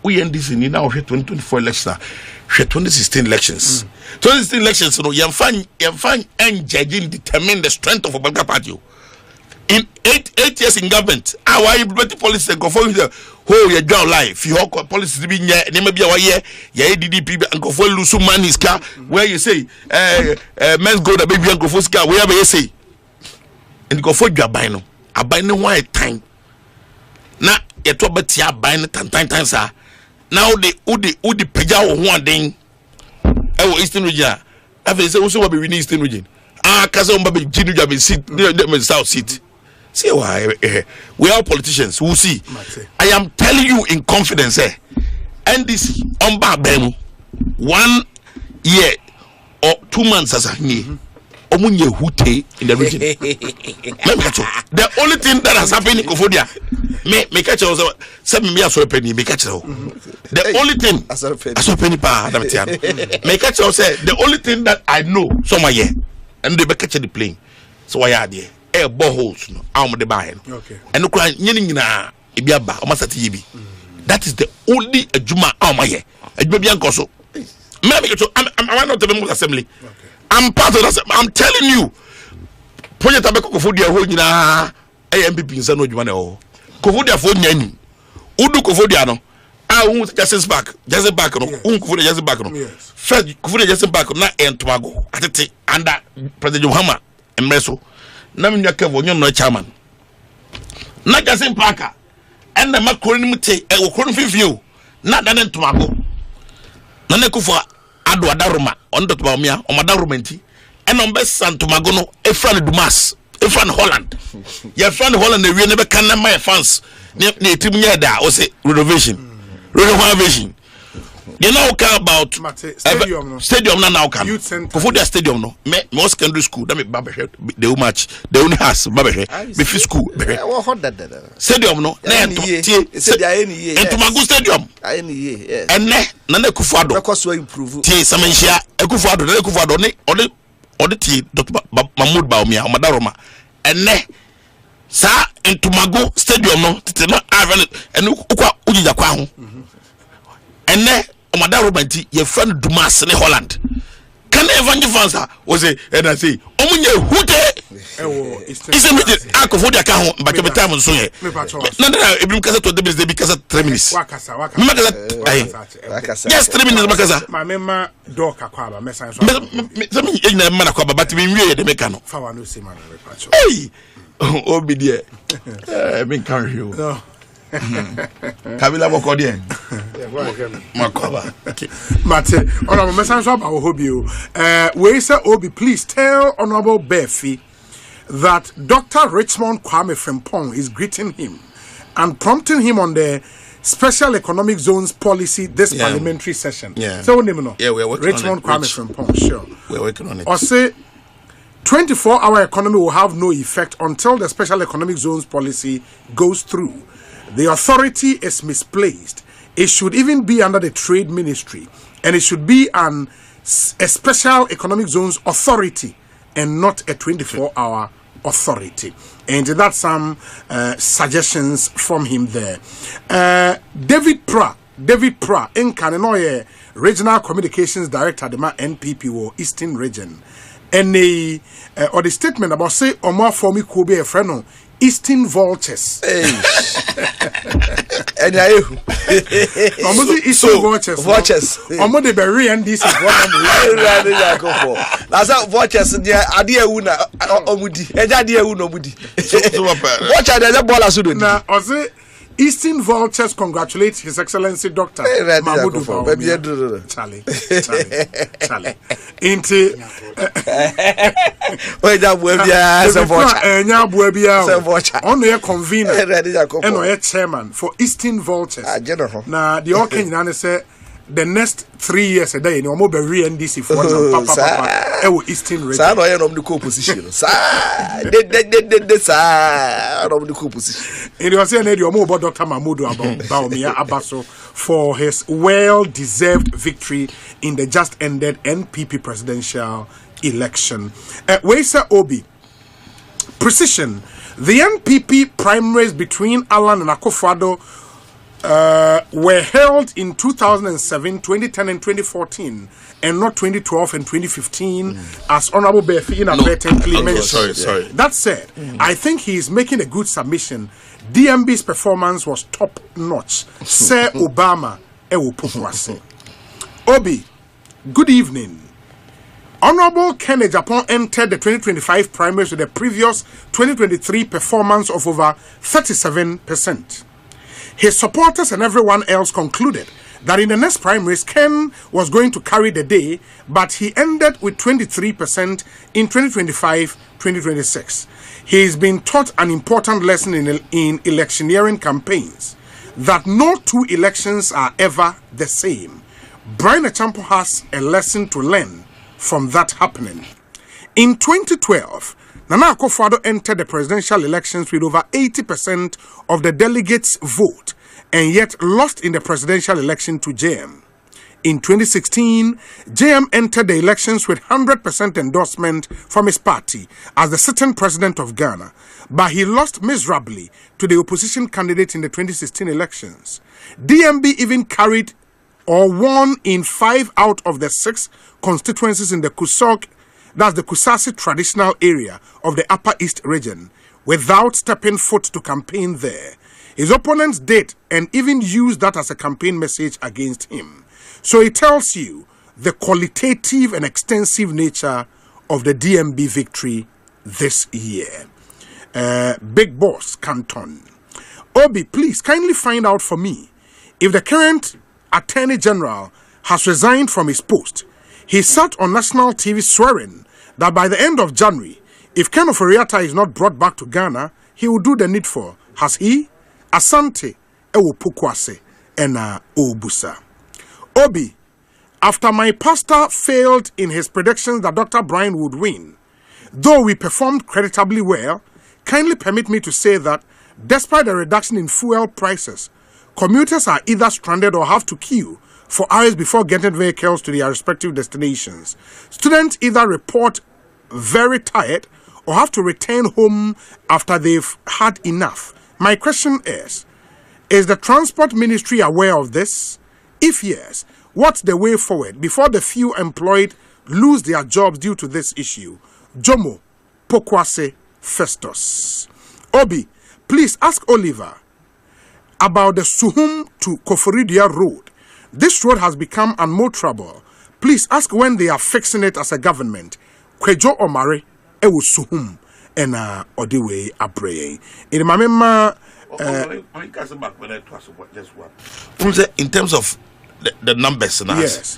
we NDC ni now 2024 elections 2016 elections 2016 elections no you find and judging determine the strength of a Banka party in 8 years in government our implementing policy and conform the whole your job life you all policy to be near be our year yeah DDP and go for lose money car where you say men's go the baby and go for car wherever you say and go for your buy no I buy no one time na you talk about your buy no times now the udi peja one thing Eastern region after say also be Eastern region kaza umba be jinu ja be sit the south seat. See why we are politicians who see. I am telling you in confidence, NDC on Babem 1 year or 2 months as a Omunye Hute in the region. The only thing that has happened in Kofodia, me catch also 7 years or penny, me catch the only thing as a penny pa me catch also the only thing that I know somewhere here and they be catching the plane. So why are there? Boreholes no am de buy okay and no kran nyini nyina e bia ba o masati yibi that is the only adjuma amaye adjuma bia nkoso me so I'm not the assembly okay. I'm part of that I'm telling you project abeko Kofodia ho nyina MPP nsa no adjuma na ho Kofodia fo nyani udu Kofodia no hu Justice Park no hu Kofodia Justice Park no first Kofodia Justice Park na entomago atete under President Johama emreso na me nyaka wo nyon no chairman na Justice Park and the macron mute e wo kron fifio na da ne ntomago na ne kufo ado adaroma on dot ba omia o madaroma nti e no be santomago no e fran Dumas e fran Holland ya fran Holland na wie ne be kan na my fans ne etim nya da o say renovation you know about stadium now can for the stadium no me secondary school that me babehe the match the only has babehe be free school stadium no na entomago stadium yes and na Kufuado because we improve tie samenhia Kufuado ne ode tie Dr. Mahmoud Baumia o madaroma enne sa entomago stadium no tete no aven enu kwa ujija kwa ho enne Omada Romanti, your friend Dumas in Holland. Can ever fans was a and I say, Omunye Hute is a Kofodia account, but every time on so here. None of because to the because of 3 minutes. Yes, 3 minutes, Makaza. My member Doka Quaba, Messiah. Some in a Manaquaba, but we really the mechano. Hey, oh, be dear. I've been carrying you. Kabila Bokodien. Makoba. Mate, honorable messenger of our hobby. We say, Obi, please tell Honorable Bomfeh that Dr. Richmond Kwame Frimpong is greeting him and prompting him on the special economic zones policy this parliamentary session. Yeah. So, no. Yeah, we're working Richmond on it. Kwame Frimpong, sure. We're working on it. Or say, 24-hour economy will have no effect until the special economic zones policy goes through. The authority is misplaced. It should even be under the trade ministry, and it should be a special economic zones authority and not a 24-hour authority. And that's some suggestions from him there. David Pra, in Kanenoye, Regional Communications Director at the NPP or Eastern Region, and the statement about say Omar Fomi Kobe a friend Eastern vultures. And Almost issue vultures. Vultures. Almost the very NDC. That's how vultures. Adia una omudi. Eja adia una omudi. Vulture the ball sudo. Na oze Eastern Vultures congratulate His Excellency Dr. Mahmoud Charlie. Inti. Oja buebia se vulture. Enya buebia. Se vulture. Ono ye convener. Eno ye chairman for Eastern Vultures. Na the all Kenyan say the next 3 years a day, no more be NDC for papa. Ewo Eastern region. Sa no ye no the opposition. Sa de sa no the opposition. It was saying that you more about Dr. Mahmoud Baumia Abaso for his well-deserved victory in the just ended NPP presidential election. Wesa Obi, precision. The NPP primaries between Alan and Akufo-Addo were held in 2007, 2010, and 2014, and not 2012 and 2015, as Honorable Befi inadvertently mentioned. Sorry. That said, I think he is making a good submission. DMB's performance was top notch. Sir Obama Ewo Pukwase. Obi, good evening. Honorable Kenneth Japan entered the 2025 primaries with a previous 2023 performance of over 37%. His supporters and everyone else concluded that in the next primaries, Ken was going to carry the day, but he ended with 23% in 2025-2026. He has been taught an important lesson in electioneering campaigns, that no two elections are ever the same. Brian Achampo has a lesson to learn from that happening. In 2012, Nana Akufo-Addo entered the presidential elections with over 80% of the delegates' vote and yet lost in the presidential election to JM. In 2016, JM entered the elections with 100% endorsement from his party as the sitting president of Ghana, but he lost miserably to the opposition candidate in the 2016 elections. DMB even carried or won in 5 out of the 6 constituencies in the Kusok, that's the Kusasi traditional area of the Upper East region, without stepping foot to campaign there. His opponents did and even used that as a campaign message against him. So it tells you the qualitative and extensive nature of the DMB victory this year. Big Boss Canton. Obi, please kindly find out for me if the current Attorney General has resigned from his post. He sat on national TV swearing that by the end of January, if Ken Ofori-Atta is not brought back to Ghana, he will do the needful. Has he? Asante Ewo Pukwase Ena Obusa. Obi, after my pastor failed in his predictions that Dr. Brian would win, though we performed creditably well, kindly permit me to say that despite the reduction in fuel prices, commuters are either stranded or have to queue for hours before getting vehicles to their respective destinations. Students either report very tired or have to return home after they've had enough. My question is the Transport Ministry aware of this? If yes, what's the way forward before the few employed lose their jobs due to this issue? Jomo Pokwase Festus. Obi, please ask Oliver about the Suhum to Koforidia road. This road has become unmotorable. Please ask when they are fixing it as a government. Kwejo Omare Ewu Suhum ena Odiwe Abreye. In Mamema in terms of the numbers, yes.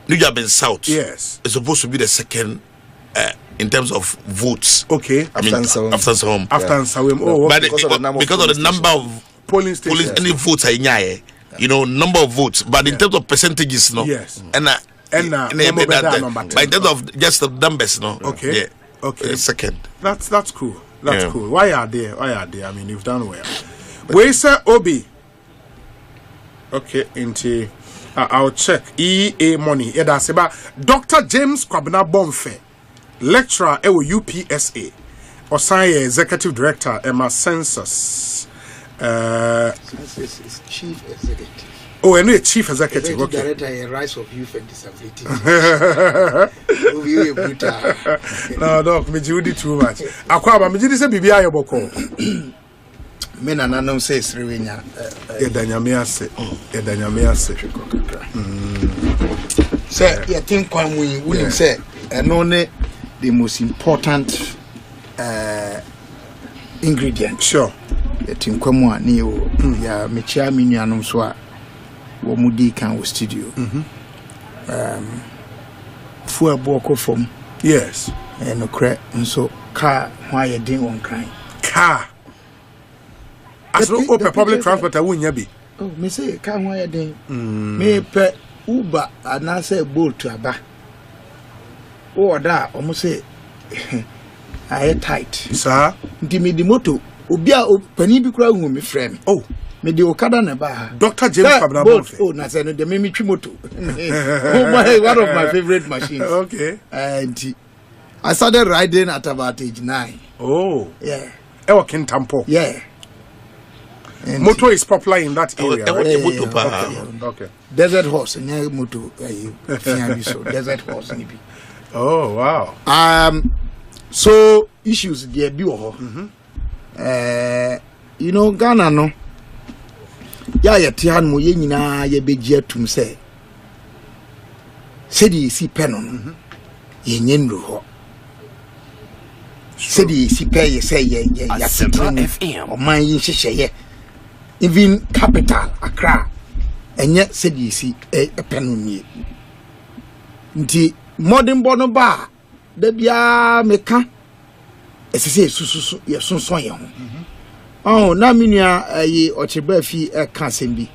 New Japan South, yes, is supposed to be the second in terms of votes. Okay, after Nsawam. Oh, but because of the number of polling stations, any votes are in number of votes, but in terms of percentages, no. Yes. But in terms of just the numbers, no. Okay. Yeah. Okay. Second. That's cool. That's cool. Why are they? I mean, you've done well. Where say Obi? Okay, into I'll check. EA money. Yeah, that's about Dr. James Kwabena Bomfeh, lecturer at UPSA, or science executive director Emma Census. Census is chief executive. Oh, and a chief executive. Okay. Director a Rise of Youth and Disability. No, me do too much. Akwaba, me did say BBI Boko. me na nanom say srewenya Edanyame ase. Edanyame ase. Say you think kwan we wouldn't say no ne the most important ingredient. Sure. You think kwan mu ani o ya mechia me nuanom so a wo mudi kan wo studio. Fu aboko from. Yes. No crack so car why you didn't want crying. Car. As no open public transport, I wouldn't be. Oh, me say, come why then? Me pe Uber and I say boat to a bar. Oh, that almost say, I tight. Sir, give me the motto. Ubia penny be crying with me friend. Oh, me the Okada na bar. Dr. James Bomfeh. Oh, na say no, the mimi trimoto. One of my favorite machines. Okay. And I started riding at about age 9. Oh, yeah. Ewa Kintampo. Yeah. Moto is popular in that area. Okay. Desert horse, moto. Desert horse. Oh wow. So issues there be you know Ghana no. Ya tian mo ye nyina ye beji atum se. Sedi si penon. Ye nyenru ho. Sedi si pe ye say ye ya FM. O man yin hyehyeye. Even capital Accra enye sedi si penon ye. Nti modern bono ba da bia meka esese sususu ye sonson ye ho. Oh, na minua ayi ocheba fi ka sembi.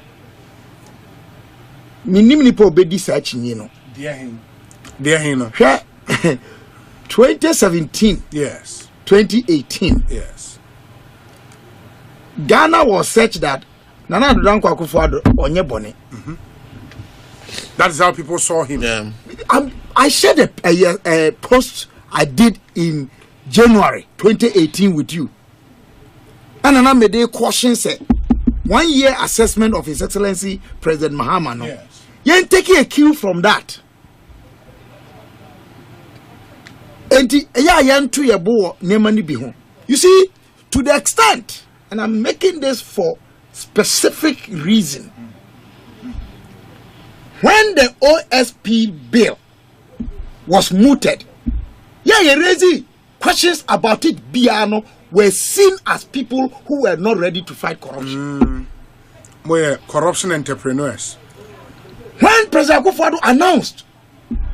Minim ni po bedi sa chinye no. Dear him no. 2017. Yes. 2018. Yes. Ghana was such that Nana Addo Akufo-Addo onye bone. That is how people saw him. Yeah. I shared a post I did in January 2018 with you. And I made a caution say 1 year assessment of His Excellency President Mahama. No, yes. You taking a cue from that. And you see, to the extent, and I'm making this for specific reason. When the OSP bill was mooted, you raising questions about it. Biano were seen as people who were not ready to fight corruption. Were corruption entrepreneurs. When President Akufo-Addo announced,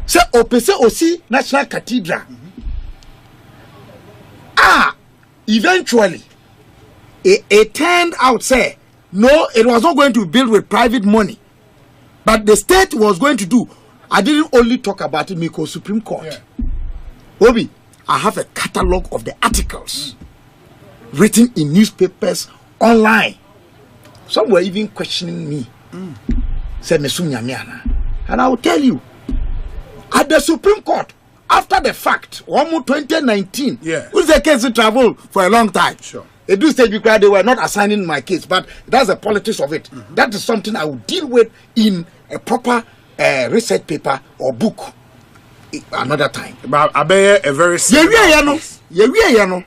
say Opese Osi National Cathedral, eventually, it turned out, say, no, it was not going to build with private money, but the state was going to do. I didn't only talk about it because Supreme Court. Yeah. Obi, I have a catalog of the articles written in newspapers, online. Some were even questioning me. Say, and I will tell you, at the Supreme Court, after the fact, almost 2019, who's the case to travel for a long time? Sure. It do stage because they were not assigning my case, but that's the politics of it. That is something I will deal with in a proper research paper or book another time. But I bear a very no.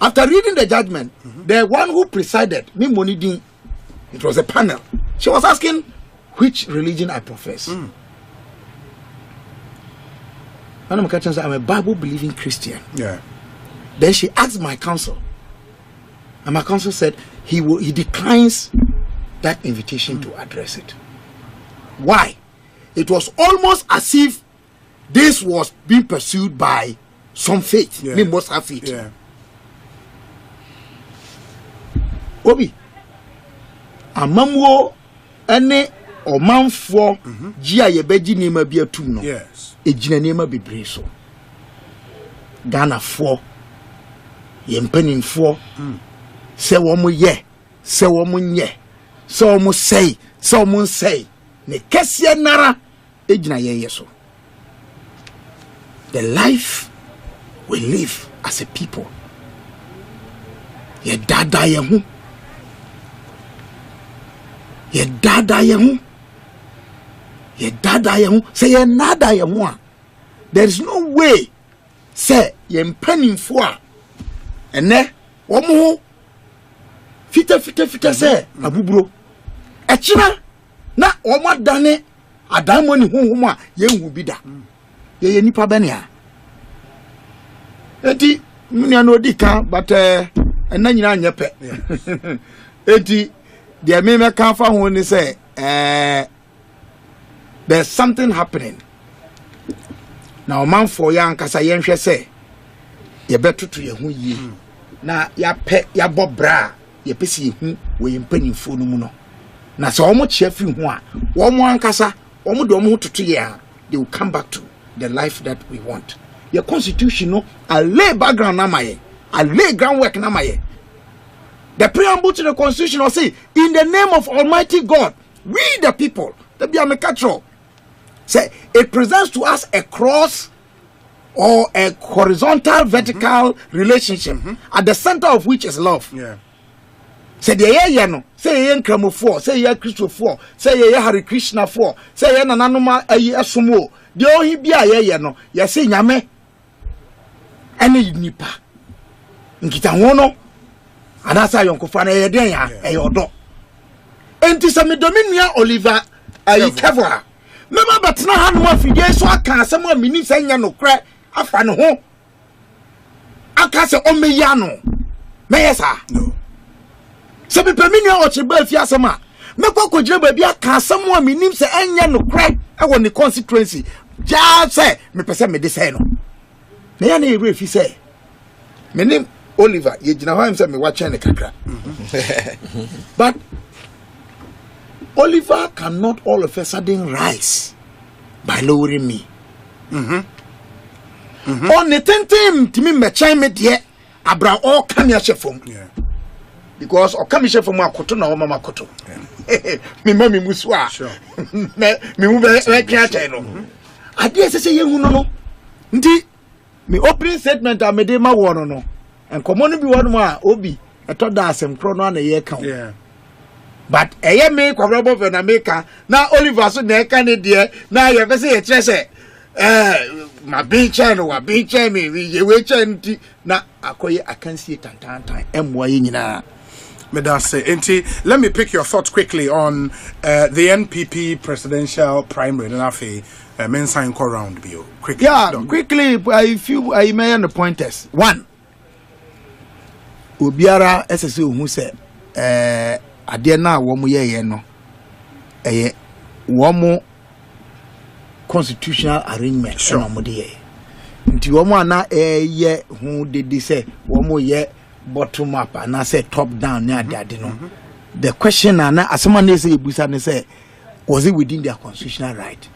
After reading the judgment, the one who presided, me Monidin, it was a panel. She was asking which religion I profess. I'm a Bible-believing Christian. Yeah. Then she asked my counsel, and my counsel said he declines that invitation to address it. Why? It was almost as if this was being pursued by some faith. We must have faith. Yeah. Obi, amamwo ene omanfo gia yebeji nima bi atum no. Yes. Ejina nima bebre so. Ghana fo yempanimfo se wo mo ye, se wo mo nye, se wo mo sei, se wo mo sei. Ne kese nara ejina ye so. The life we live as a people. Ye dada ye hu. Ye dada ye hu. Ye dada ye hu. Say ye nada ye hu. There is no way. Say ye mpenim fo a ene wo mo fita say abuburo echina na omo dane adamo ni honhom a ye hu bi da ye nipa bane a enti mnia no di kan but ena nyina anyepe enti the me kan fa ho ni say there's something happening now man for ya ankasa ye nhwe say ye betutu ye hu yi na ya pe ya bobra ye pesi hu we mpanimfo no mu no na so omo chefi hu a omo ankasa omo do omo tutu ye a they will come back to the life that we want. Your constitution no a lay background na maye a lay groundwork na maye. The preamble to the constitution will say in the name of Almighty God we the people that be a catch-all say it presents to us a cross or a horizontal vertical relationship at the center of which is love. Yeah. Say the ye no say ye nkramo for say ye Christo for say ye Hare Krishna for say ye nananoma ayi asomo de ohi bia ye no ye say nyame ene nipa nkita ho no anasa yonkofo na ye den ya e odo enti se me dominua Oliver ayi Kevra me ba betena ha no afidie so aka asem a mini se nya no kra afa ne ho aka se o meya no me yesa No. Se be peminua o cheba fi asem a me kwakojire ba bia ka asem a minim se enya no kra e wo ne constituency ja se me pese me de se no na ya na e refi se menim Oliver ye gina ho se me wa chen ne kakra but Oliver cannot all of a sudden rise by lowering me. On the tentem to me chen me de abra all come here chefom. Yeah. Because or come here from makoto na mama koto. Me mami muswa. Sure. Me mu be chen no. Ade se ye hu no. Nti me opening statement a me de ma wo no. Enkomo no bi wo no a obi eto da asem kro no na ye kan. Yeah. But eye me kwabra Bomfeh na meka na Oliver so na eka ne de na ye be se ye kire se ma bin channel wa bin channel me ye we chanti na akoye akansie tantantan emwa ye nyina. Medase. Enti, let me pick your thoughts quickly on the NPP presidential primary and afi mensign call round bio. Quickly. Yeah, quickly I feel I may on the pointers. One, Obiara SSO who said ade na wo mo ye no wo mo constitutional arrangement na mo de ye nti wo mo ana ye hu de say wo mo ye bottom up and say top down na ade no the question na asema na say ebusa ne say was it within their constitutional right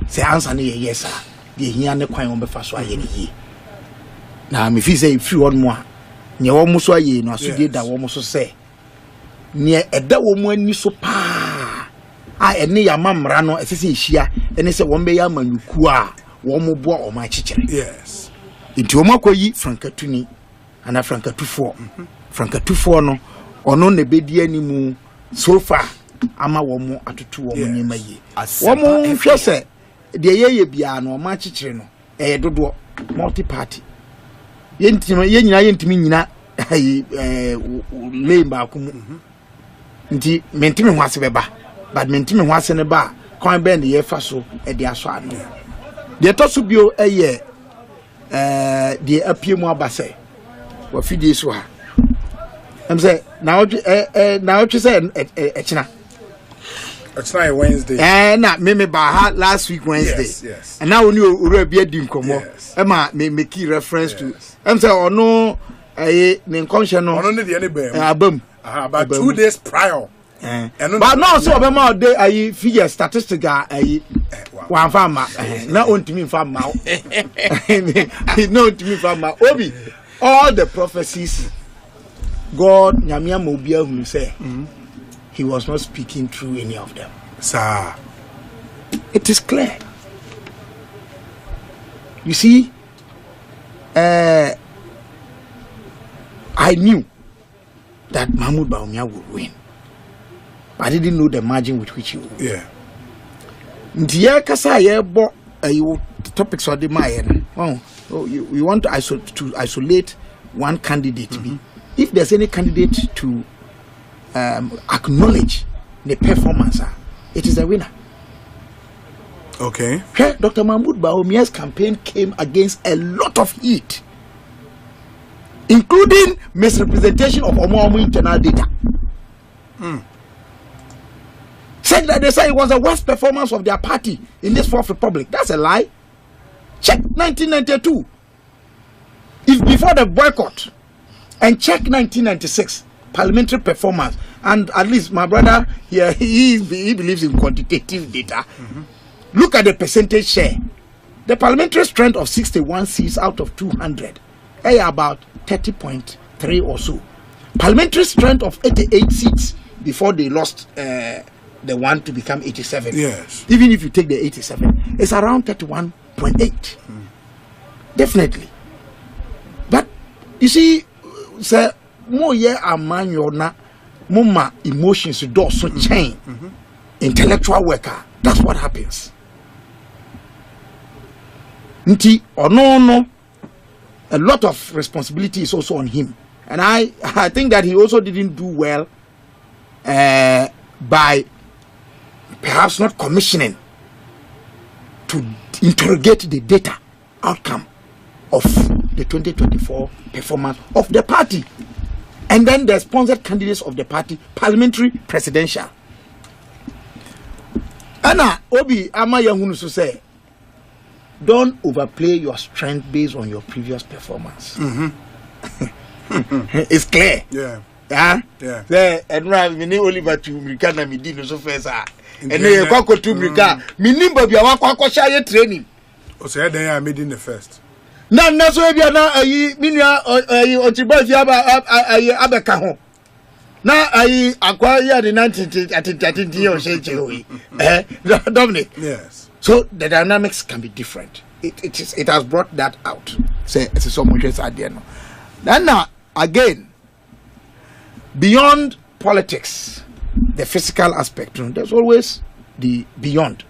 say answer na yes sir the hia ne kwan wo be fa so aye ne yi na me fi say free one mo ne wo mo so aye no aso de da wo mo so say ne eda wo mu ani so pa a ene ya mamra no esese ehia ene se wo mbe ya manuku a wo mo bo o ma chichire. Yes. Nti wo makoyi frankatuni ana frankatufo frankatufo no ono ne bedi animu so far ama wo mo atoto wo mo nyema yi wo mo hwe se de ye bia no ma chichire no dodo multi party yentimi yenyina yentimi nyina lemba akumu nti mentimi ho ase beba but mentimi ho ase ne ba kwan be ne ye fa so e de aso ano de to so bio eye de apie mu abase wa fidie so ha am say na o say echina It's not a Wednesday. Na me ba ha last week Wednesday. Yes. And now you ora bia di nkomo. Yes. Me key reference to. Am say ono ne nkonhye no. Ono ne de ne ba. Abam. About 2 days prior. But no so obema dey ayi figure statistic ayi wan fama na ontimi fama. No ontimi fama. Obi all the prophecies God nyamia mo bia hu say. He was not speaking through any of them. Sir. It is clear. You see, I knew that Mahmoud Bawumia would win. But I didn't know the margin with which he would win. Yeah. Ndiye kasa yebo topics or the mayen. Oh, you want to isolate one candidate. If there's any candidate to acknowledge the performance, it is a winner. Okay. Dr. Mahmoud Bahomia's campaign came against a lot of heat, including misrepresentation of Omo internal data. Said that they say it was the worst performance of their party in this Fourth Republic. That's a lie. Check 1992. If before the boycott, and check 1996 parliamentary performance. And at least my brother here, he believes in quantitative data. Look at the percentage share. The parliamentary strength of 61 seats out of 200, about 30.3 or so. Parliamentary strength of 88 seats before they lost the one to become 87. Yes. Even if you take the 87, it's around 31.8. Definitely. But you see, sir, more year a man you're not, more emotions do so change. Intellectual worker. That's what happens. Nti or no, a lot of responsibility is also on him, and I think that he also didn't do well by perhaps not commissioning to interrogate the data outcome of the 2024 performance of the party, and then the sponsored candidates of the party, parliamentary, presidential. Anna Obi Amayahunu to say, don't overplay your strength based on your previous performance. It's clear. Yeah. Yeah. And now we need Oliver to America na me did so first. And then kwako to America. Me ni baby wa kwako share training. O say then I made in the first. Na so e bia na ayi minua ayi otiba fi abeka ho. Na ayi akwa ya the 19 o say che Dominic. Yes. So the dynamics can be different. It has brought that out. Say it's so much at the end. Then now again, beyond politics, the physical aspect, there's always the beyond,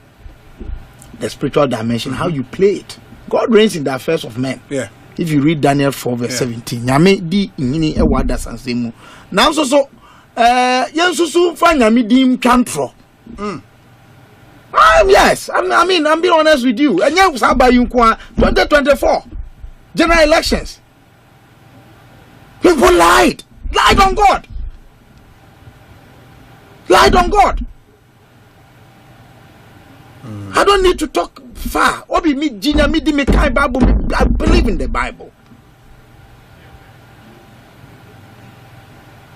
the spiritual dimension, how you play it. God reigns in the affairs of men. Yeah. If you read Daniel 4 verse 17, Nyame di nyini e wada sansemu. Now so yensusu fa nyame dim twantro. Yes, I'm being honest with you. And you say by 2024 general elections. People lied on God. Lied on God. I don't need to talk far. Obi me Jinya me di me kai Bible. I believe in the Bible.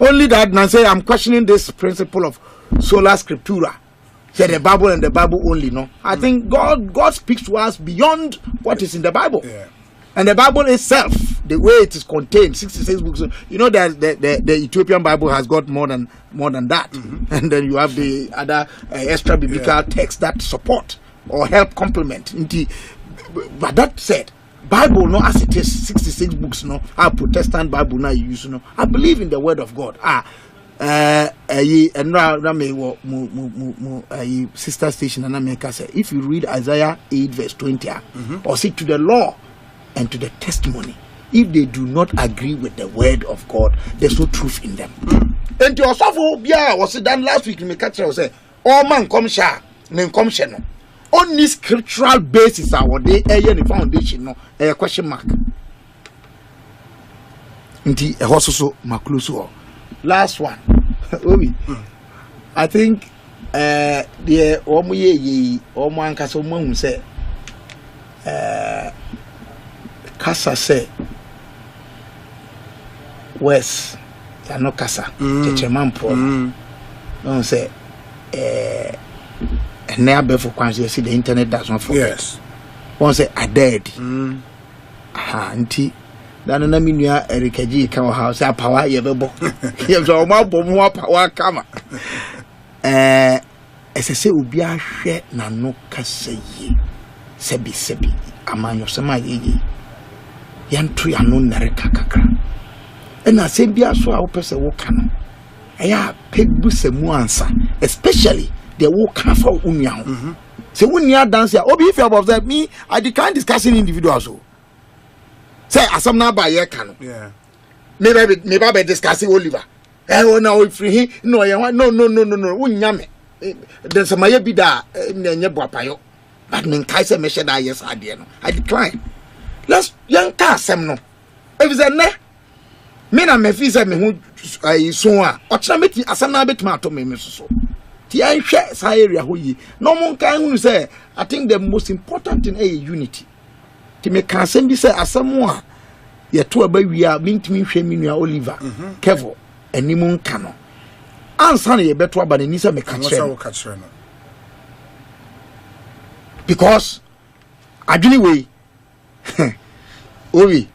Only that now say I'm questioning this principle of sola scriptura. Say the Bible and the Bible only, no. I think God speaks to us beyond what is in the Bible. Yeah. And the Bible itself, the way it is contained, 66 books. You know that the Ethiopian Bible has got more than that. And then you have the other extra biblical texts that support or help complement. But that said, Bible no as it is 66 books no. Our Protestant Bible now you use no. I believe in the word of God. Sister station and America say if you read Isaiah 8 verse 20 or see to the law and to the testimony, if they do not agree with the word of God, there's no truth in them. And to also was done last week in the catcher say all man come share name come share no only scriptural basis our day any foundation no a question mark. Nti also makluso. Last one, Obi. I think the omuye omuankasa omu say kasa say West no kasa chechemampo don't say never for kwanse see the internet does not forget. Yes. One say I dead. Nti dan na minua erikaji ka house a power ye bebo ye so ma bom ho power kama esese obi ahwe na no kasa yi sebi amanyo sema yi yantu ya no nare kakakra ena se bia so a wo pese wo kana eya pegbu semu ansa especially the wo kana fa unya ho se wunia dance ya obi if you observe me I can't discussing individuals so say asam na ba ye ka no. Yeah. Maybe discussing Oliver. Oh no, free no, unyame. There's a maya bida nenya boapayo. But men kaisa mesha da yes idea no. I decline. Let's young casem no. If it's a ne, men are me visa me who I so or tramity as an abit mato me so. The I share area who ye. No one can say, I think the most important thing is unity. To make casem be say as someone. Ye to aba wi a mintimi hwe minua Oliver Kevo animu nka no ansa na ye beto aba na nisa me ka kire no because adwini we owi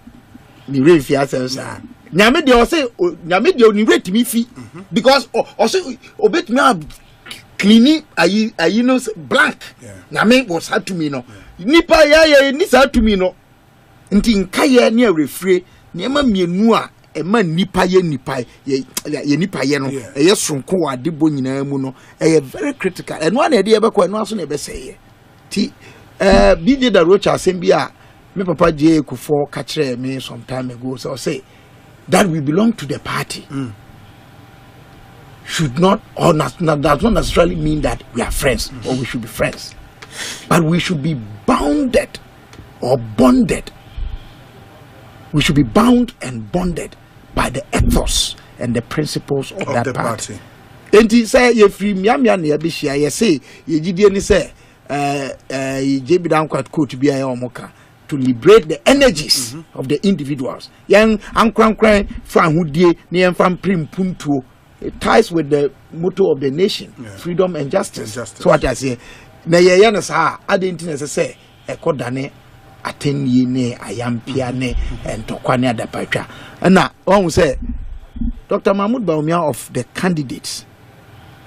ni refi asensa nyame de o say nyame de oni retimi fi because o say obetimi a cleaning ayi no blank nyame was had to me no nipa ya ni sa to me no nti nkaye ne awrefre niema mienu a ema nipa ye nipa ye no eye sonko wa debo nyina mu no eye very critical eno na ede ebekọ eno aso na ebeseye ti bidie da rocha asem a me papa je Ekufo ka kire me some time ago so say that we belong to the party should not or does not necessarily mean that we are friends or we should be friends, but we should be bounded or bonded. We should be bound and bonded by the ethos and the principles of that party. And he say, "Ye free miamia ne abishia." Ye say, "Ye gidie ni say, ye jebi down quite cool to be a omoka to liberate the energies of the individuals." Yang ankran fan hudie ne enfam prim puntuo. It ties with the motto of the nation: freedom and justice. So what I say, na ye na sa adenti na say ekodane. Ateni ne ayampia ne entokwane adapatwa na won say Dr. Mahmoud Bawumia of the candidates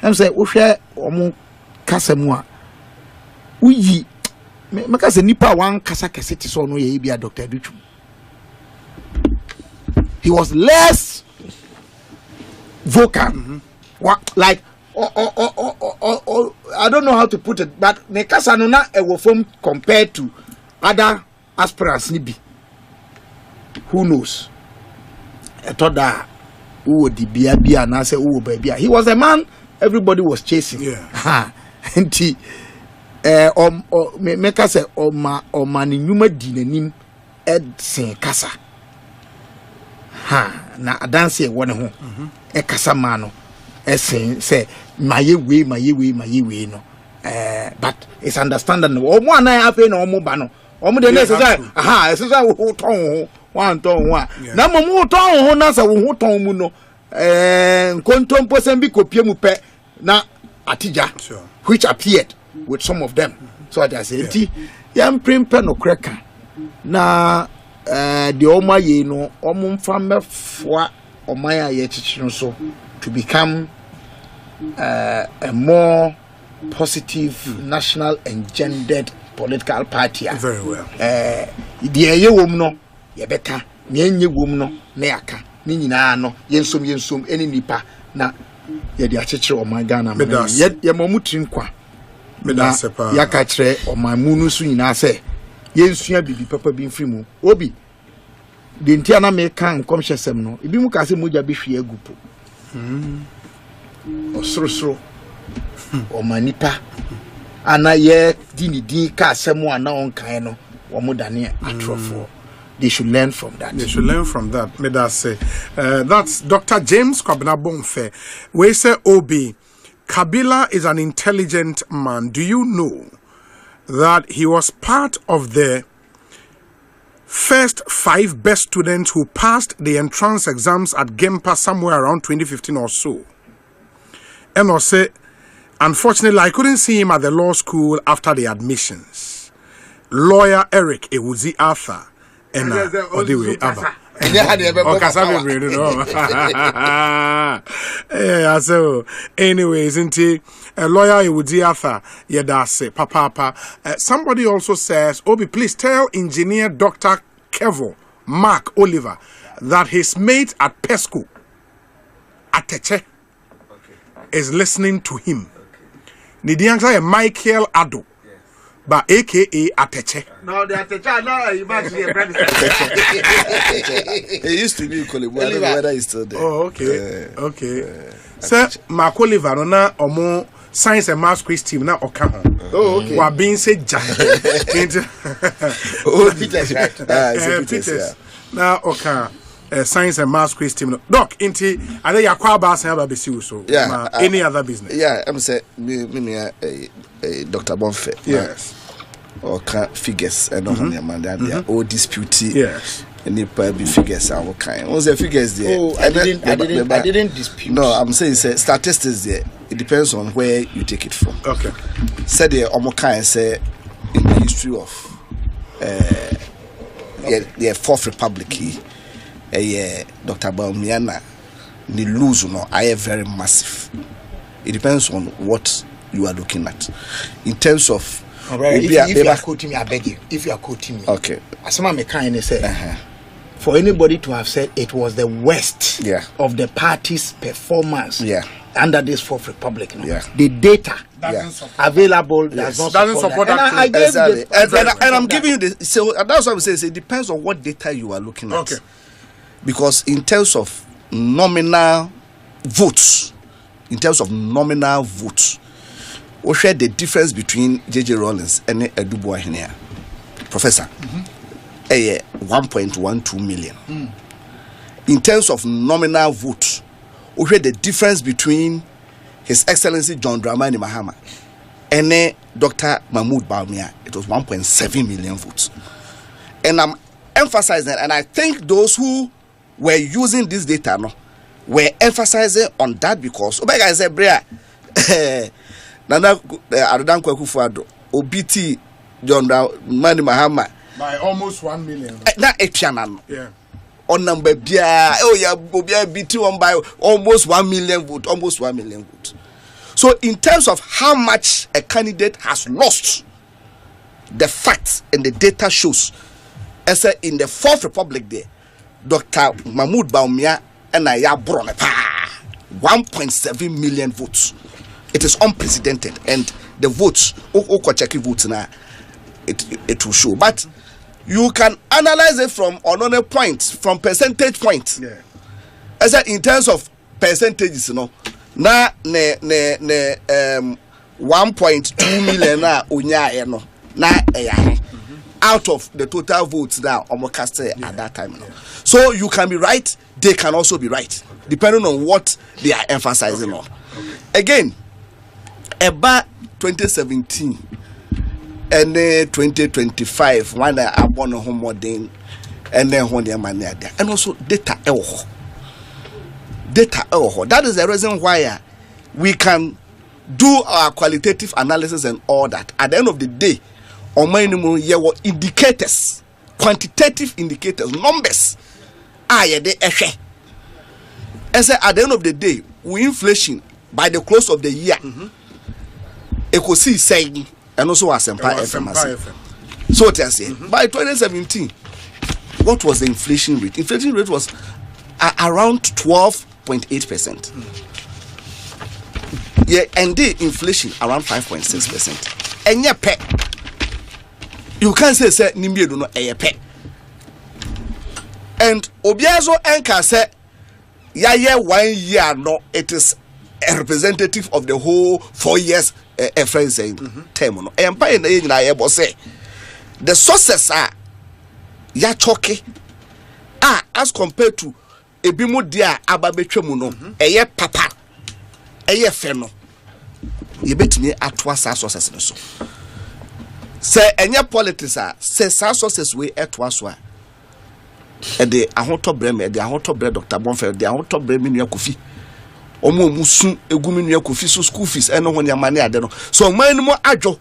am say wo hwe omo kasemu a uyi meka say nipa wan kasa keseti so no ye bia Dr. Duchu. He was less vocal like I don't know how to put it, but ne kasa no na ewo from compared to other aspirants nibi. Who knows? I thought that who would be and I said, "Oh, baby." He was a man everybody was chasing. Yeah. And he make us say, mani nyuma dinanim ed sen kasa. Na adanse one ho. E kasa mano. E sen say, my way no. But it's understandable. O mo na afi na o mo ba no. Omo de na say say wo ton one ton one na mo mo ton ho na say wo ton mu no nkontompo sem bi kopie mu pe na atija which appeared with some of them. So I say ti yam prempe no kreka na the oma ye no omo mfa mefoa omaya ye chichiro so to become a more positive national engendered political party. Very well. The ye wom no ye beka ne nye wom no na yaka ni nyina no yensom eni nipa na ye de akekere o man Ghana ye mamutri nkwa yaka kire o man mu no so nyina se yensua bibi papa bi mfiri mu obi de ntia na me kan komhyesem no ebi mu ka se moja bi hwe agupo osrosro o manipa ana ye din ka asemu ana onkan no wo modane atrofo. They should learn from that. They should learn from that. May that say that's Dr. James Kwabena Bomfeh. We say Obi Kabila is an intelligent man. Do you know that he was part of the first 5 best students who passed the entrance exams at Gempa somewhere around 2015 or so? And I say, unfortunately, I couldn't see him at the law school after the admissions. Lawyer Eric Ewuzi Arthur. And Odiwe Abba. Yeah, so anyways, into a lawyer Ewuzi Arthur, Yedase, Papa. Somebody also says, Obi, please tell engineer Dr. Kevo, Mark Oliver, that his mate at Pesco, Ateche, is listening to him. Nidiansa Michael Ado, but AKA Ateche. No, the Ateche, no, you might be a brand. It used to be Kolibu. I don't know whether it's still there. Oh, okay. Okay. Sir, Marco Liver, na omo science and maths quiz team na oka. Oh, okay. Wa being said Jack. Oh, Peter's right. Peters. Na oka. Science and maths quiz team. Doc, inti are you akwa ba san ba besi so? Yeah. Any other business? Yeah, I'm say me Dr. Bomfeh. Yes. Or figures and on your man that they are all disputey. Yes. And they probably figures are what kind. What's the figures there? Oh, I didn't dispute. No, I'm saying say statistics there. It depends on where you take it from. Okay. Said the Omokai say in the history of the Fourth Republic, Dr. Baumiana, the lose no, I am very massive. It depends on what you are looking at. In terms of if you are quoting me, I beg you. If you are quoting me, okay. As someone may kind of say, for anybody to have said it was the worst of the party's performance under this Fourth Republic, the data available doesn't support that. And I'm giving you this. So that's what I'm saying. It depends on what data you are looking at. Okay. Because in terms of nominal votes, we share the difference between J.J. Rawlings and Eduboah Henia, Professor. 1.12 million. In terms of nominal vote, we share the difference between His Excellency John Dramani Mahama and Dr. Mahmoud Bawumia. It was 1.7 million votes. And I'm emphasizing, and I think those who were using this data were emphasizing on that because Obega is a brea. Nana Arudan Kwakufuado, OBT John Dramani Mahama by almost 1 million. Not a channel. Yeah. On number bia, oh yeah, Bobia BT on by almost 1 million vote, almost 1 million vote. So in terms of how much a candidate has lost, the facts and the data shows, as in the Fourth Republic there, Dr. Mahmoud Bawumia and Aya Bronepa, 1.7 million votes. It is unprecedented, and the votes, Okocheki votes now, it will show. But you can analyze it from another point, from percentage point. Yeah. As in terms of percentages, na 1.2 million na unya na out of the total votes now almost at that time. So you can be right, they can also be right, depending on what they are emphasizing on. Again, about 2017 and then 2025, when I born a home modern, and then when they money there, and also data. That is the reason why we can do our qualitative analysis and all that. At the end of the day, on my indicators, quantitative indicators, numbers. They as at the end of the day, we inflation by the close of the year. Ekosiisen and also Asempa FM. So what I say, by 2017, what was the inflation rate? Inflation rate was around 12.8%. Yeah, and the inflation around 5.6%. And yeah, you can't say Nimbi do not a pet. And Obiazo Enka said, yeah, 1 year, no, it is a representative of the whole 4 years. A friend saying, term, empire in the age, I say the sources are Yachoke as compared to a bimo dia ababechemuno, a ye papa, a ye feno. You bet me at twice our sources. So say, and your politics are says our sources we at twice. And the Ahoto Bremer, the Ahoto Bread, Dr. Bomfeh, the Ahoto Bremer in your coffee. Omo musu egumi nua kofi so school fees eno ho nya mane ade no so man mu adwo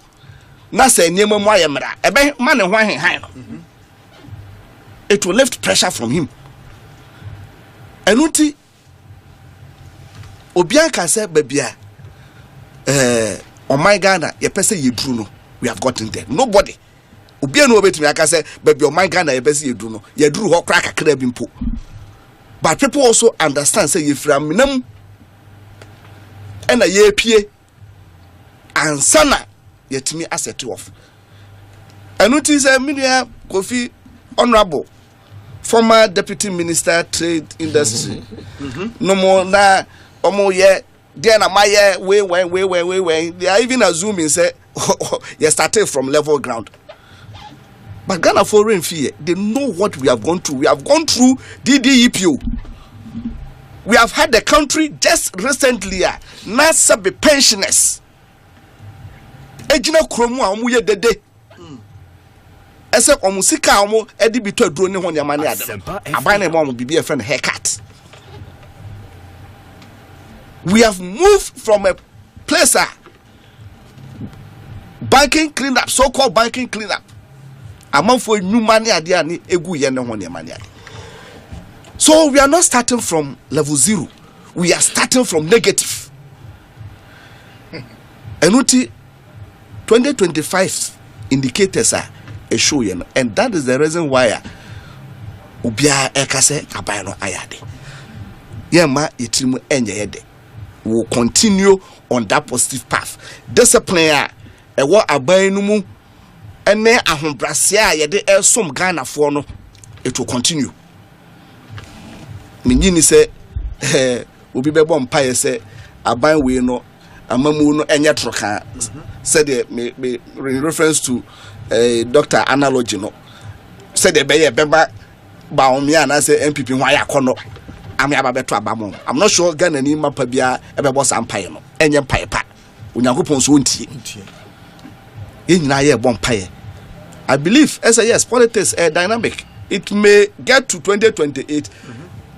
na say niam mu ayemra ebe man ho ahenhan no it will lift pressure from him enuti obian ka say babia oh my Ghana ye pese ye duru no we have gotten there nobody obian no obetimi aka say babia oh my Ghana ye pese ye duru no ye duru ho kra kakra bimpo but people also understand say ye fra minam and a year pie and sana yet me asset off. And it is a media Kofi Honorable, former Deputy Minister Trade Industry. No more na omo ye there na my way. They are even assuming say you started from level ground. But Ghana foreign fear, they know what we have gone through. We have gone through DDEPO. We have had the country just recently. NASA be pensioners. Ejina kromu a omu ye dede. Ese omu sika omu edi bito aduro ne ho ne amane ade. Aban na omu bibi e friend haircut. We have moved from a place banking cleanup, so-called banking cleanup. Among for new money ade ani egu ye ne ho ne amane ade. So we are not starting from level 0. We are starting from negative. Enuti 2025 indicators are a show, and that is the reason why ubia ekase abayano ayade. Yema itimu enyede. We will continue on that positive path. Discipline ewa abayanumu ene ahombrasia yede elsom Ghana for no, it will continue. Minyini se obi bebo mpaye se aban we no amamu no enye troka said me in reference to doctor analogy no said the beye beba ba omia na say MPP hwan yakono ame ababeto abamo. I'm not sure Ghana ni mapa bia ebebo sampaye no enye mpaye pa onyankopon so ntie ye nyina ye bo mpaye. I believe as yes, politics are dynamic. It may get to 2028.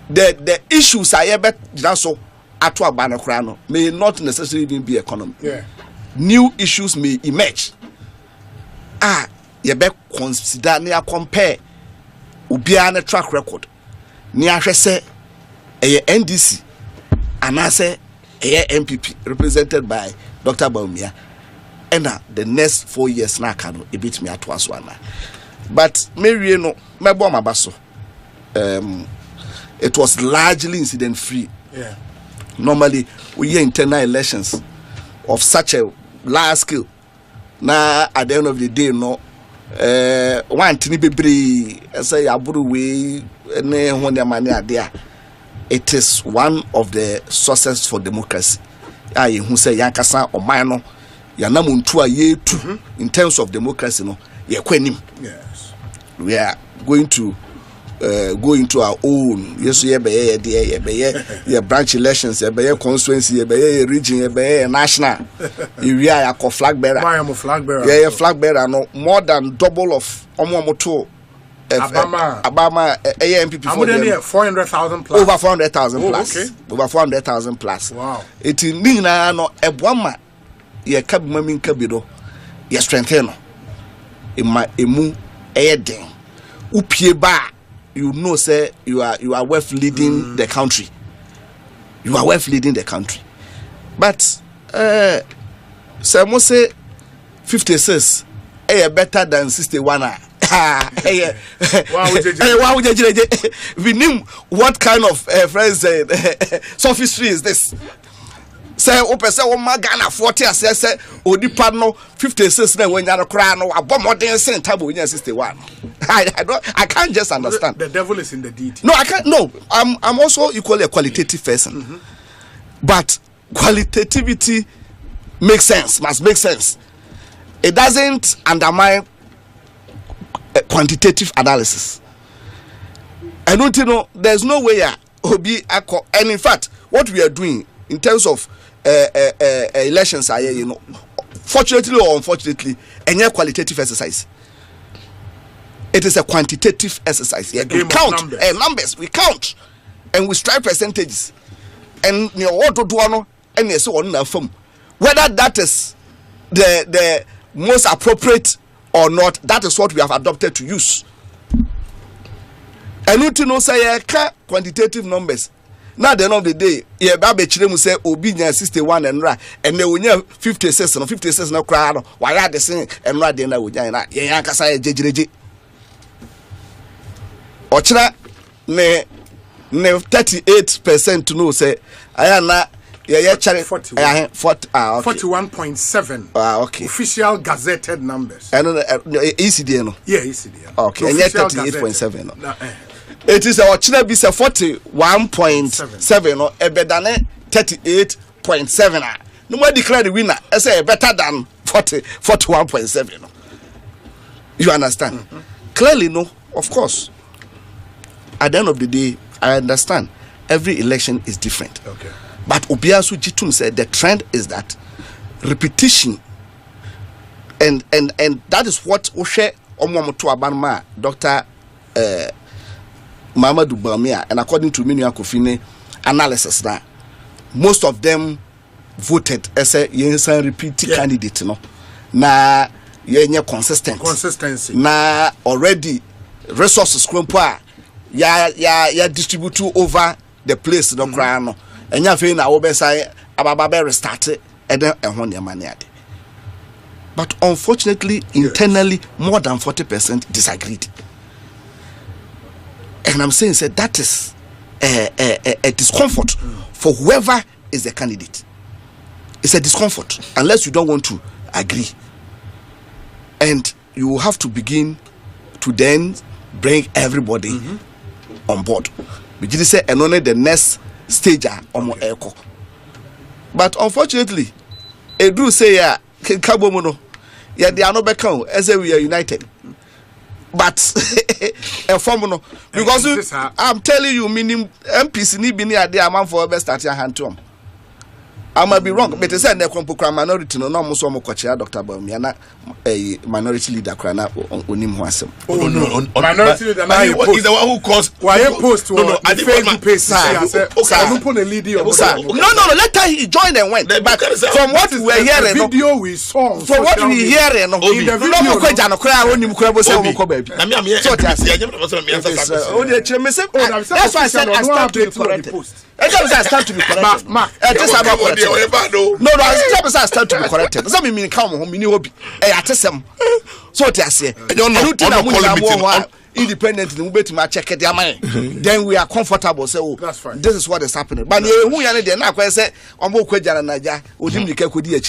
The issues are yet so at Banacrano may not necessarily even be economy. Yeah. New issues may emerge. You better consider near compare Ubiana track record. Near say a NDC and I say a MPP represented by Dr. Baumia. And the next 4 years now can a bit me at once one. But Mary no my bomb basso. It was largely incident free. Yeah. Normally we hear internal elections of such a large scale. Now at the end of the day, no one tiny baby say aburu we ne when money are there. It is one of the sources for democracy. I who say yankasa or mino yanamuntua ye too in terms of democracy no ye kwenim. Yes. We are going to go into our own. Yes, ye branch elections, ye constituency, ye region, ye national. We are a flag bearer. I am a flag bearer. Yeah, flag bearer. No more than double of Omomoto. Abama, MPP for them. 400,000 plus. Over 400,000 plus. Okay. Over 400,000 plus. Wow. It in Nina no Ebwama. Ye kabimamin kabido. Ye strengthen. Ima emu eding. Upieba. You know, say you are worth leading the country. You are worth leading the country. But some say 56 better than 61. We knew what kind of sophistry is this? Say open say o magana 40 say odipa no 56 na when you cry no abomodin sen table when 61. I can't just understand. The devil is in the detail. No, I can't. No, I'm also equally a qualitative person, but qualitativity makes sense. Must make sense. It doesn't undermine quantitative analysis. I don't know. There's no way Obi Ako. And in fact, what we are doing in terms of elections are, you know, fortunately or unfortunately, any qualitative exercise. It is a quantitative exercise. Yeah, we count numbers. We count and we strive percentages. And you know what to do and so on from whether that is the most appropriate or not. That is what we have adopted to use. And you know say quantitative numbers. Now at the end of the day, yeah, babe chiremu say obi 61 and ra and they will 56 no 56 no crowd. Why are the same and ra dey na we na yeah kasa jejereje. Ochra ne 38% to know say ayana Yeah, 41. 41.7. Okay. Official gazetted numbers. And ECD no. Yeah, ECD. Okay, and 38.7 no. It is our China be 41.7 no, a better than 38.7. No more declare the winner. I say better than 41.7 no. You understand? Clearly, no, of course. At the end of the day, I understand every election is different. Okay. But Obiasu Jitum said the trend is that repetition, and that is what Oshe Omomoto Abanma, Dr. Mamadou Bamia, and according to Minu Akufine analysis now, most of them voted as a yensan repeat candidate, no. Na yenye consistency. Na already resources krompo ya distribute over the place no kra no. Enya fe na wo be say ababa be restart and then ehon ya mane ade. But unfortunately, internally, more than 40% disagreed. And I'm saying that is a discomfort for whoever is the candidate. It's a discomfort unless you don't want to agree. And you have to begin to then bring everybody on board. We did say, and only the next stage on my echo. But unfortunately, Edu say, Kabomono, yeah, they are not back home as we are united. But a formula because I'm telling you, meaning MPC need be near the amount for best at your hand to them. I might be wrong, but they said they come to minority no more so much. Dr. Bamiana, a minority leader, crana on him wasem. Oh no, minority leader. He's the one who caused. Why you post? No, I didn't put pace. Okay, put a leader. No. Later he joined and went. But from what we were hearing, video we saw. From what we hearing, in the video, no question. No cry. Only mukra say omo baby. I'm here. So that's why I said I start to be corrected. I start to be corrected. Mark. No, I start to be corrected. Some mean come home, mini hobby. I tell them. So I say, independent in Ubet check it, then we are comfortable. So that's fine. This is what is happening. But who are they now? I say, I'm more Kwaja and Naja, or Jimmy Kakudi.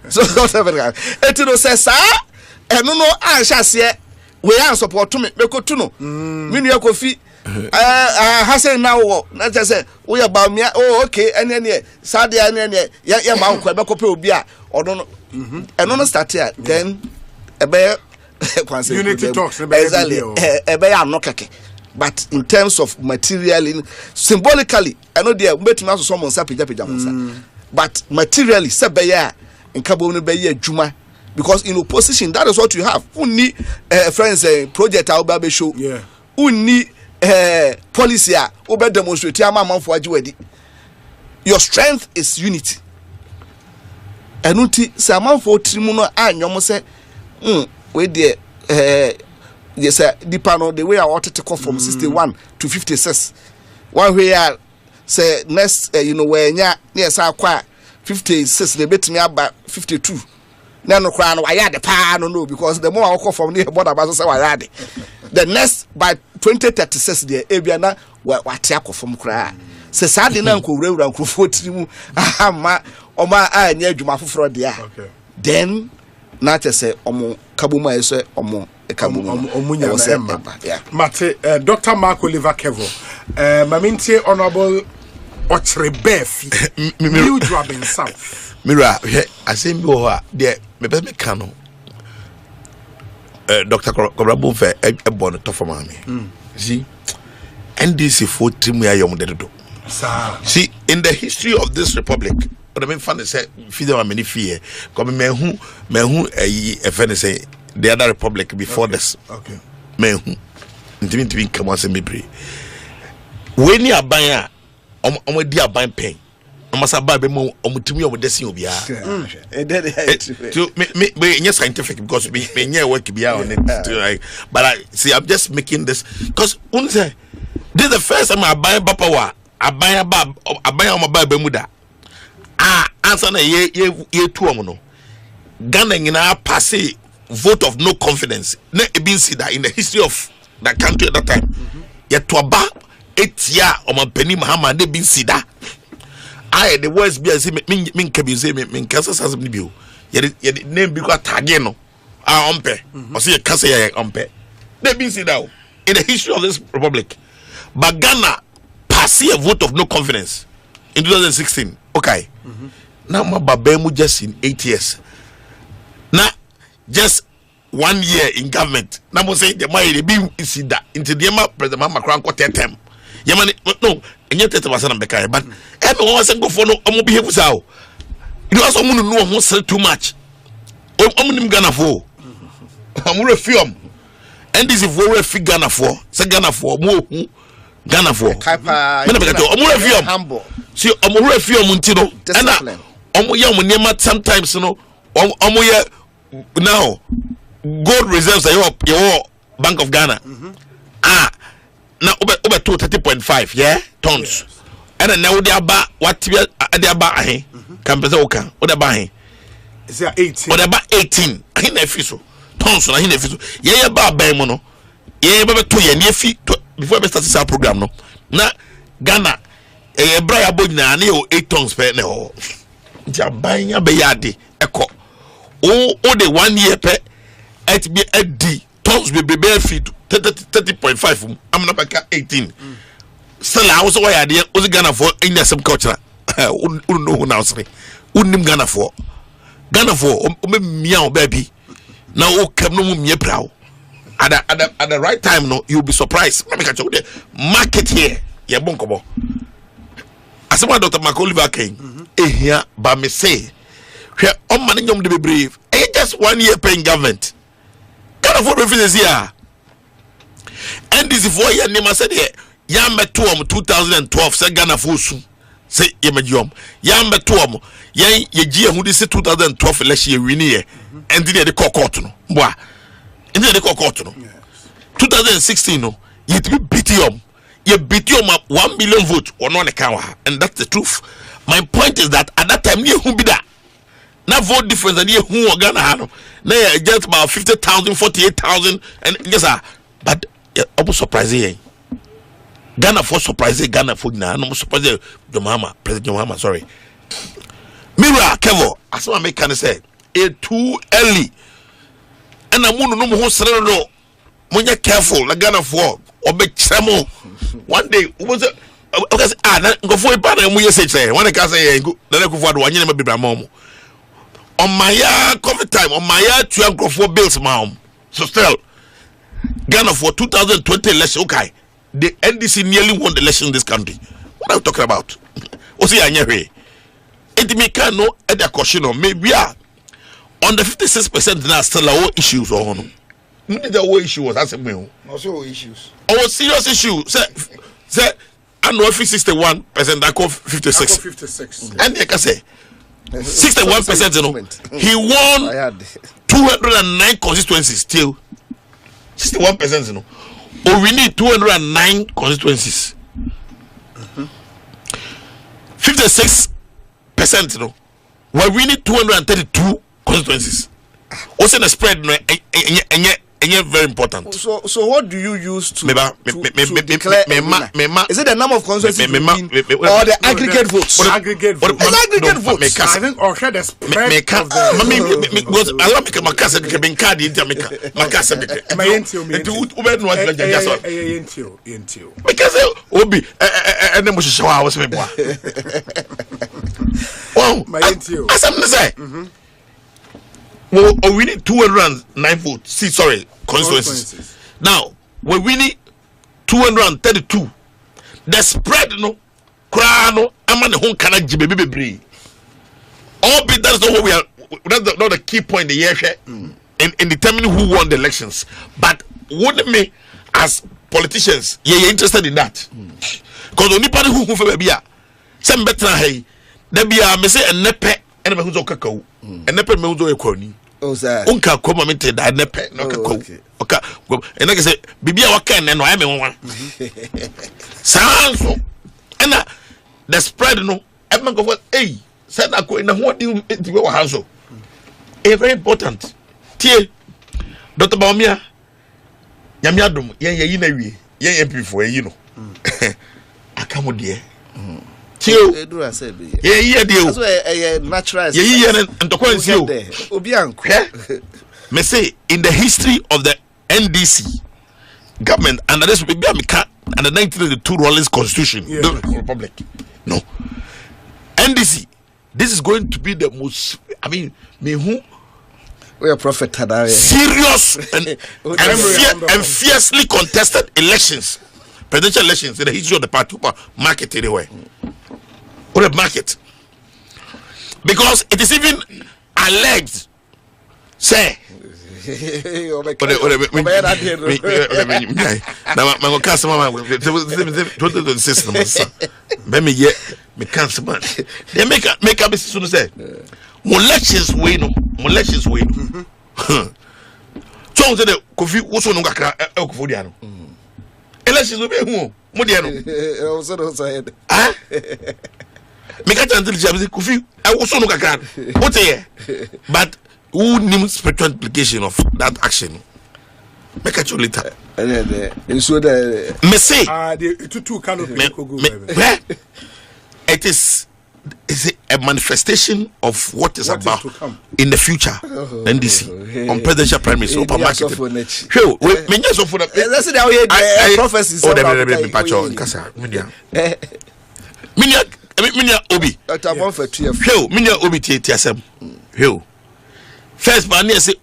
So don't have it. Etino says, sir, and no, I shall say, we are support to me, Beko Tuno, Mini Kofi. Hassan now, not just say, we about me. Oh, okay, and then Sadia and then ya mount Quebec Bia or don't and on start here, then a bear unity talks exactly a bear no keke. But in terms of material, symbolically, I know they are making us someone sappy japija, but materially, Sabaya and Kabone Bay Juma. Because in opposition, that is what you have. Only friends, project Albabe show. Yeah. Only policy over demonstrate your strength is unity. And unti say amount for trimuno anyom say we there yes the panel the way I wanted to come from 61 to 56 one way say next where nya near sa kwa 56 they bet me about 52 no cry no I the pa no because the more I come from near border about say I the next by 2036 the ebiana what yakọ from cry se sade na nkowura nkrofo tirimu ama oma anya adwuma foforo dia then na say omo kabuma ese omo omunya na mate Dr. Mark Oliver Kevo mamintie honorable Ochrebefi New Drabin South Mira asem bi ho a de me be me ka no Dr. Bomfeh e born to for me see NDC for team ya yom dedo see in the history of this republic but I mean fun say feed many fear come mehu a friend say the other republic before this mehu intimi come on say me pray when you aban a di aban pen amasa ba be mo omutimi omudesi obia to me scientific because me work bia on it like but I see I'm just making this because say this is the first time I buy Bapawa, I buy a Bemuda. Answer na ye 2 no. Ghana in our passe vote of no confidence. Ne been see that in the history of the country at that time. Yet to about 8 years on my penny Mahama, they been see that. I the worst be say me can be say me kasa sas me bio ye name bi ko tag no ompe o say kasa ye ompe they been see that in the history of this republic but Ghana passed a vote of no confidence in 2016 okay now my babemu just in 8 years now just 1 year in government now mo say the money they be see that into the president Macron ko tetem yamani no enye tete basana mbeka but ebe won say go for no omo behave sao you also mo no ho say too much omo nim Ghana for omo refuse NDC for refuse Ghana for say Ghana for mo hu Ghana for me na beka omo refuse humble see omo refuse mo nti no na omo ya mo nema sometimes no omo ya now gold reserves are your Bank of Ghana now over 30.5 yeah tons and now they about what they about ahe can pese oka what about ahe is 18 what about 18 ahe na fiso tons na ahe na fiso ye ba ban mo no ye ba to ye na fi before we start this program no na Ghana bra ya bonyina na 8 tons per na ho ja ban ya be ya de eko o de 1 year per it be a d tons be feed 30.5 I'm not back 18 still I was why idea was Ghana for in some culture no now say unim Ghana for meow baby now come no me proud at the right time no you'll be surprised let me catch you the market here yeah bonkobo as one Dr. Oliver came here but me say where on man nyom de be brave just 1 year paying government Ghana for business here NDC for year name said ya meto 2012 say Ghana for su say ye medium ya meto ye gi ehudi say 2012 election win here and the court no boa and the court no 2016 no ye to be BTM ye BTM 1 million vote or no account and that's the truth my point is that at that time ye who be that na vote difference and ye who Ghana no na just about 50,000 48,000 and yes but I'm surprised here. Ghana for surprise Ghana for na no surprise John President John sorry. Mira Kevo as I make can say it too early. And I want to know who sere no. Monya careful la Ghana for obe chemo. One day was okay na go for ba na mu yes say one can say na go for do anya na bibra mom. On my COVID time on my 12 go for bills mom. So still Ghana for 2020 election, okay. The NDC nearly won the election in this country. What are you talking about? What's the anyway? It may can no at the question of maybe on the 56% now still our issues or no. The whole issue was as a meal. Also issues. Our serious issue. Say I know 61% I call 56. 56. And they can say 61%, you know. He won 209 constituencies still. 61%, you know. Or we need 209 constituencies. 56%, you know. Well, we need 232 constituencies. What's in the spread? And very important. So what do you use to declare? Is it the number of constituencies or the aggregate votes? Aggregate votes. Aggregate votes. I think or the spread of the because I love my casa becoming card in Jamaica. My casa because Obi and then Musha I was maybe. Well, as I'm say. Well, we need 209 votes. See, sorry, constituencies. Now, we need 232. The spread, no, crano, I'm on the home canal, baby. All be that's not what we are. That's not the key point the year in determining who won the elections. But wouldn't me as politicians, you're interested in that? Because only party who for baby, some better hey, there be a message and nepe and who's okay, and nepe me who's okay. Oh, sir. Unka come minted that nepe no okay. And like I say, Bibia Wakan and I am one. Sounds and the spread no, everyone go what hey, said I go in the what do you go house. A very important. Tie Dr. Baumia Yamiadum, ye MP for you know. I come with dear. Tio. Yeah, deal. Natural. Yeah, and the question Obianko. Me say in the history of the NDC government, and this will be and the 1992 Rawlings Constitution, the Republic. No. NDC, this is going to be the most, I mean, who? We are prophet serious and fiercely contested elections, presidential elections in the history of the party. Market anyway. Or a market. Because it is even alleged, say, elections way no elections way no so say the kofi wo so no kakra ekofo dia no elections be hu mo dia no o so no say ah me ka tantil jam kofi wo so no kakra what here but who needs spiritual implication of that action make a later so the me say the two canopy go it is a manifestation of what is about in the future. NDC on presidential primaries open market. Hey, we me so for the let's say that prophecies oh the patcho nkasa minia obi hey minia obi tiasem hey first man say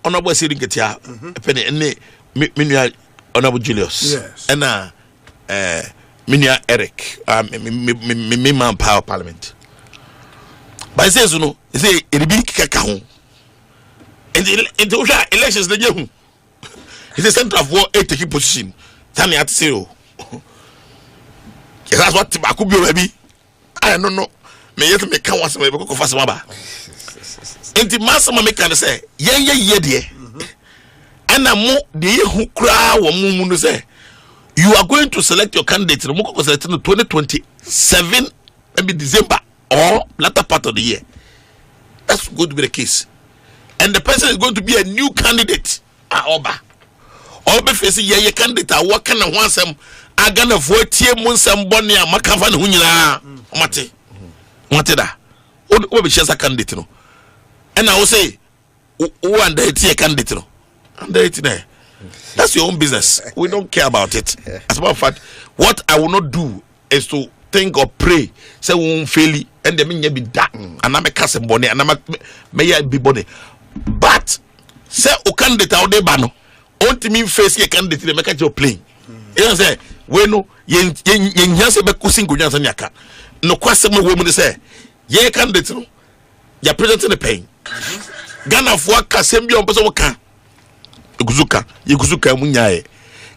honorable say nketia penny minia honorable Julius and Minia Eric, me man power parliament. But it says, you know, it say it be kakahu. And the elections the year. It's a center of war a taking position. Tani at zero. That's what I could be baby. I don't know. Me yet me can once me go fast maba. And the master me can say, ye dear. And I'm more the who cry or mumu say. You are going to select your candidate in 2027, maybe December or latter part of the year. That's going to be the case. And the person is going to be a new candidate. Oba facing ye candidate. I work on one some. I gonna vote here. Munsam Bonnie. Makavan Hunyana. Mate. Mateda. What be a candidate? No. And I will say, who under a candidate? No. Under it there. That's your own business. We don't care about it. As a matter of fact, what I will not do is to think or pray. Say we won't fail it, and the mean be that. And I'm a cousin bonnet, and I'm a may be body. But say o candidate out there bano. Only me face a candidate to make your plane. You know say we no yen yanse be kusin kunyansa nyaka. No question me woman say ye candidate no. Ya presenting the pain. Ghana for kasem bi on person kan. Iguzuka munyae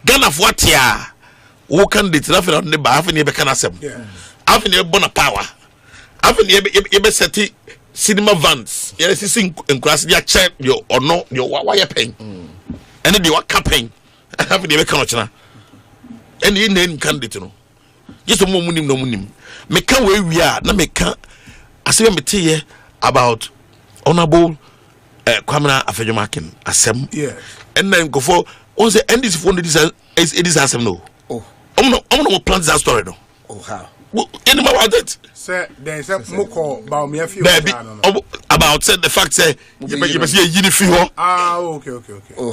Ghana for tia wo candidate na fe ne ba afa ne be kana asem afa ne bona power afa ne be seti cinema vans ye sisi enkurase dia che yo ono yo wa ye pen ene de wa campaign afa ne be kana chena ene ye name candidate no yeso mo munim no munim me ka we wia na me ka asem me tie about honorable Kwamina Afejomakin asem and then go for on the NDC for this asem no I'm not plan that story no how any more about it sir there is a moko about me about said the fact say you see a unify okay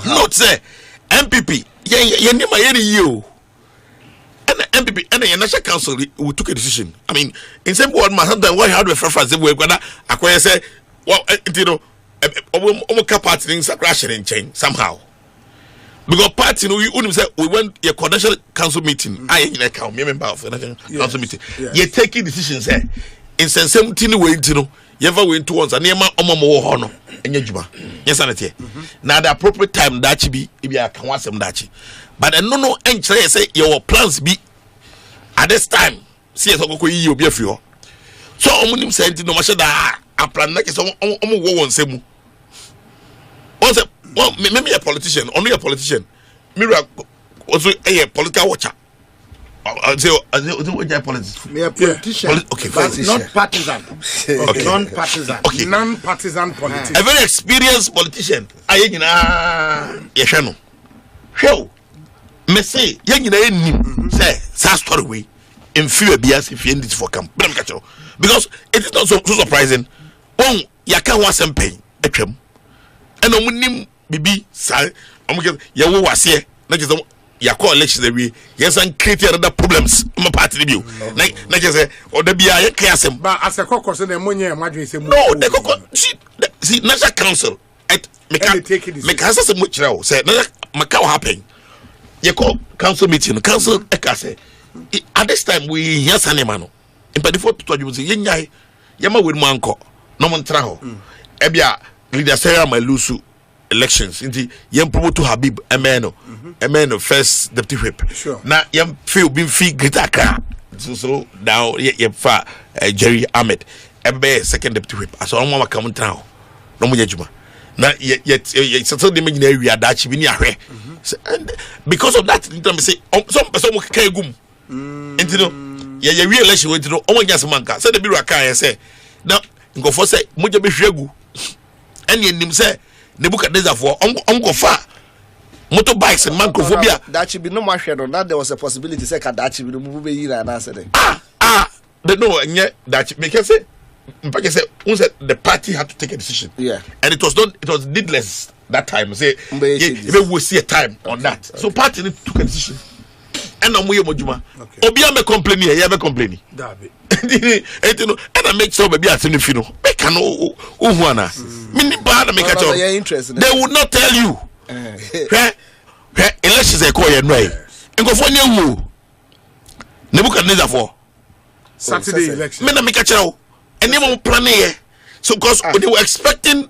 not say MPP ye name you and the MPP and the National Council we took a decision. I mean in same word man sometimes why had reference we gonna acquire say well you know party things are crashing in chain somehow because party you say we went a credential council meeting I in account member of the council meeting you're taking decisions in same thing way you ever went to once and near my honor and your juma yes now the appropriate time that be if you can want some that but I no and say your plans be at this time see so go you be free so omunim say no ma da a plan na ke so wo won semu well, maybe a politician, only a politician. Mira also a political watcher. A politician, okay, but not partisan. Okay. Non-partisan. Okay. Non-partisan politician. A very experienced politician. Yeshano. How? Me say, say, story way. in fear bias if you end it for camp. Because it is not so surprising. Oh, yaka was some pain. And I'm bibi say ya wo wase na je say ya call election the way yes and create other problems my party bio na je say o da bia ya kiasem ba as a kokko say na monye madwe say no the kokko see national council at make say mo kira o say na maka what happen you call council meeting council eka say at this time we yes anima no in before to you say yenya yama we mo anko no mo ntra ho e bia leader say am lusu elections inti yem promote to Habib Emeno first deputy whip na yem feel been fee greater car so now yem fa Jerry Ahmed ebe second deputy whip aso on mama come town no mo juma na yet so dey me na wi adachi bi ni ahwe and because of that let me say some person mo kai gum inti no ye wi election inti no o mo nyase manka say the bi ra kan say na ngofo say mo je be hwegu and nim say Nebuchadnezzar for fa motorbikes and microphobia. That should be no more shadow. That there was a possibility. Say that should be move here and answer. But no, and yet that make us say, the party had to take a decision. Yeah, and it was not. It was needless that time. Say, if we see a time on that, so party took a decision. And I'm with Mojuma. Obia me complaining, yeah, me complaining. And I make sure baby at Fino. Make an Uhuana. They would not tell you. Elections are calling right. And go for new Nebuchadnezzar for Saturday election. Men make a chow. And they won't plan here. So because they were expecting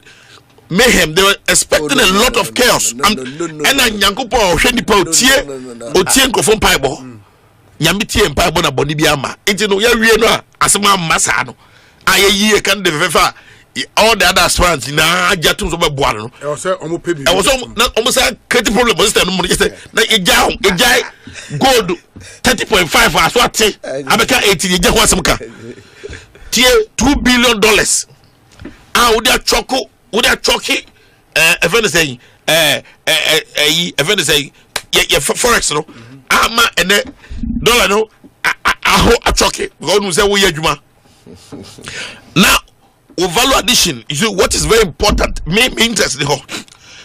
mayhem, they were expecting a lot of chaos. And then Yankopo Shenipo Otien go from Pibo. Yamiti and Pibo na Bonibiama. It's no ya asema masano. Aye ye can the all the other strands na jatum so be boa no. E was almost create problem but this no say na ejai gold 30.5 as what abeka 80 ye ho asemka. Tie $2 billion. Would they choco would they chocky event saying event saying forex no ama ene dollar no aho achoke God will say we adwuma now value addition is what is very important me interest the whole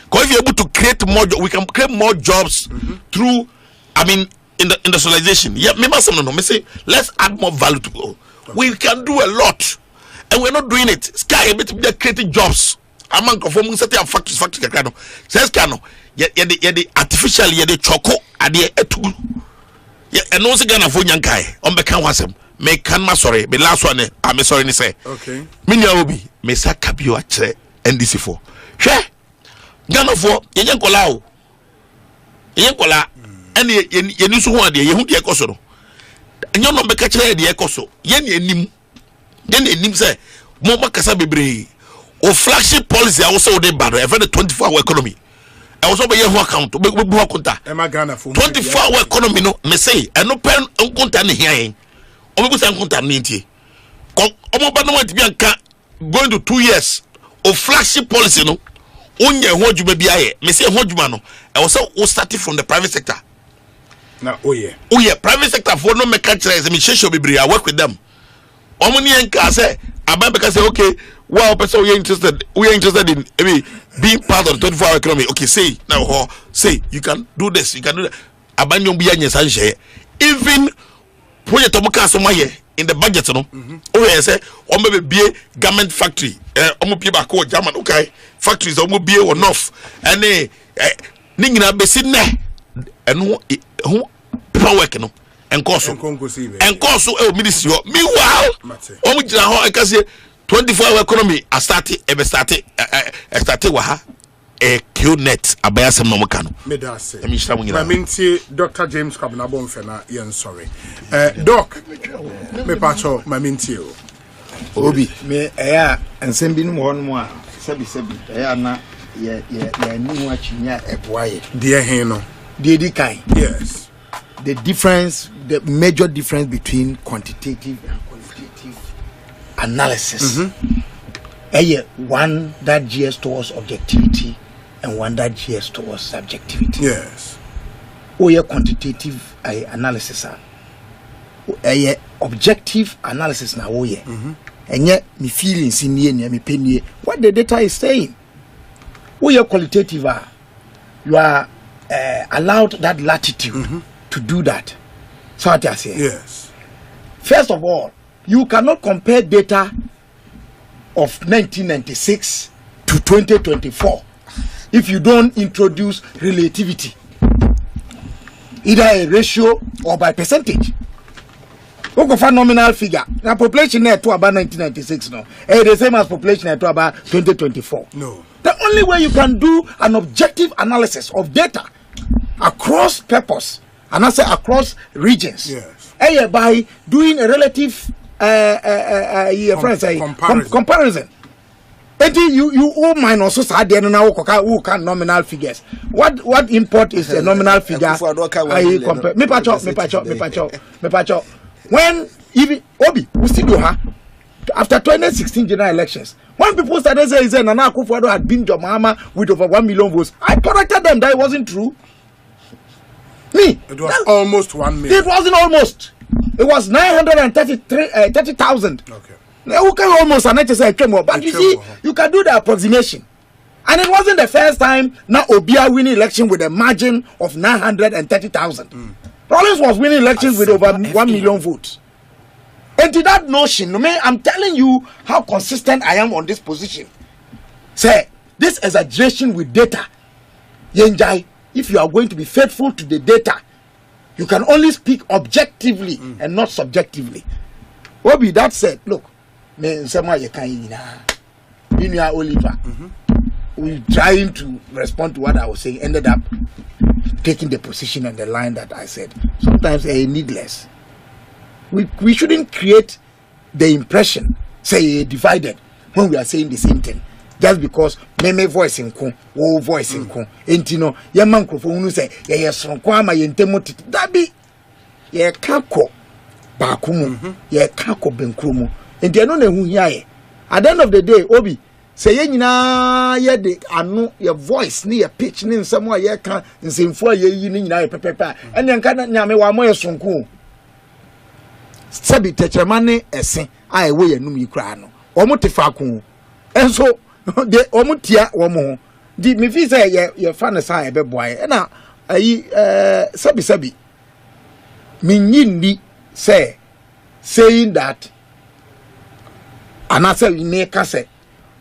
because if you're able to create more we can create more jobs through I mean industrialization yeah remember some no me say let's add more value to people. We can do a lot and we're not doing it sky a bit creating jobs among performing certain factories kakano says kano ye the artificial ye the choco ade etu ye and also Ghana for nyankai on bekan wasem me kan ma sorry be last one I'm sorry ni say okay me nya obi me saka bi o akere NDC for hwe Ghana for ye nkola o ye nkola and ye ni so ho ade ye hu de ekoso no enyo no beka kire de ekoso ye ni enim say mo makasa bebre o flagship policy I also dey bad e for the 24-hour economy I was over here who account we who conta 24-hour economy no me say e no pen conta ne here o me busa conta ne ntie o ba no want bi anka going to 2 years of flagship policy no onye ho adwuma bi aye me say ho adwuma no e was so starting from the private sector na private sector for no make characterize me shesho bebre I work with them omuni enka say ababeka say okay well person we are interested in being part of the 24-hour economy okay say now say you can do this you can do that abanyo bi anya sanhye even project omuka so maye in the budget no o say o me be garment factory omo pie ba ko German okay factories omo bie wo north ene ni nyina be si ne eno ho paper work no enkoso e ministry meanwhile omo jira ho eka say 24-hour economy I started wa ha QNet abayasem no mokano me da say I mean Dr. James Kwabena Bomfeh na yen sorry doc me pacho ma mintie obi me eya ensem bi no ho a sabi eya na ye ni wa chinya eboaye de hen no de di kan yes the major difference between quantitative and qualitative analysis one that gears towards objectivity and one that gears towards subjectivity. Yes. Quantitative analysis objective analysis na wo ye enye me feelings nie ne me penie what the data is saying. We are qualitative, you are allowed that latitude to do that. So what I say. Yes. First of all, you cannot compare data of 1996 to 2024 if you don't introduce relativity, either a ratio or by percentage. We go for nominal figure. The population net to about 1996 now. The same as population net to about 2024. No. The only way you can do an objective analysis of data across purpose and I say across regions, yes, by doing a relative comparison. And you all minus so sad now who can nominal figures. What import is a nominal figure? Me pacho. When even Obi we still do her after 2016 general elections, when people started saying Nana Akufo-Addo had been your mama with over 1 million votes, I corrected them that it wasn't true. It was almost 1 million. It wasn't almost. It was 930,000. Okay. Who can almost but you see, you can do the approximation. And it wasn't the first time now Obia winning election with a margin of 930,000. Rollins was winning elections with over 1 million votes. And to that notion, I'm telling you how consistent I am on this position. Say, this exaggeration with data, Yenjai, if you are going to be faithful to the data, you can only speak objectively and not subjectively. Obi, that said, look, Oliver, we trying to respond to what I was saying, ended up taking the position and the line that I said. Sometimes needless. We shouldn't create the impression, say divided, when we are saying the same thing. Just because me voice in kon, wo voice in kon. Entino, ye microphone who say, ye sonko ama ye ntemo titi. That be ye kako bakumu, ye kako benkrumu. Enti eno ne hu hiaye. At the end of the day, Obi, say ye nyina ye de anu ye voice ni ye pitch ni nsemo ye kan nsemfo ye yi ni nyina ye pepepa. Ene nka nyame wa mo ye sonko. Sabi techemane ese a ewe ye num yikra no. Omo te fa kun. Enso de omutia womo di me fi say ye fa ne sa e be boy e na ayi sabi me nyindi say saying that anasa me ka say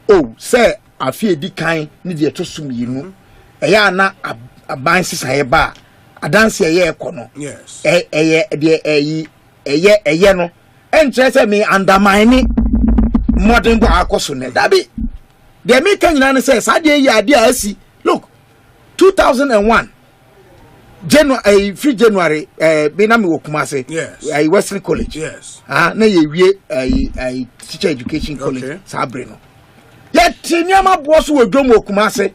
oh say afie di kan ni de to sum yinu e ya na aban sisa ye ba adanse ye ekono yes eye no enche say me undermine modern go akoso ne dabi the American United says, look, 2001, free January, Benami Wokumase, yes, Western College, yes, na ye teacher education college, Sabrino. Yet, Tinyama Bosu will go Wokumase.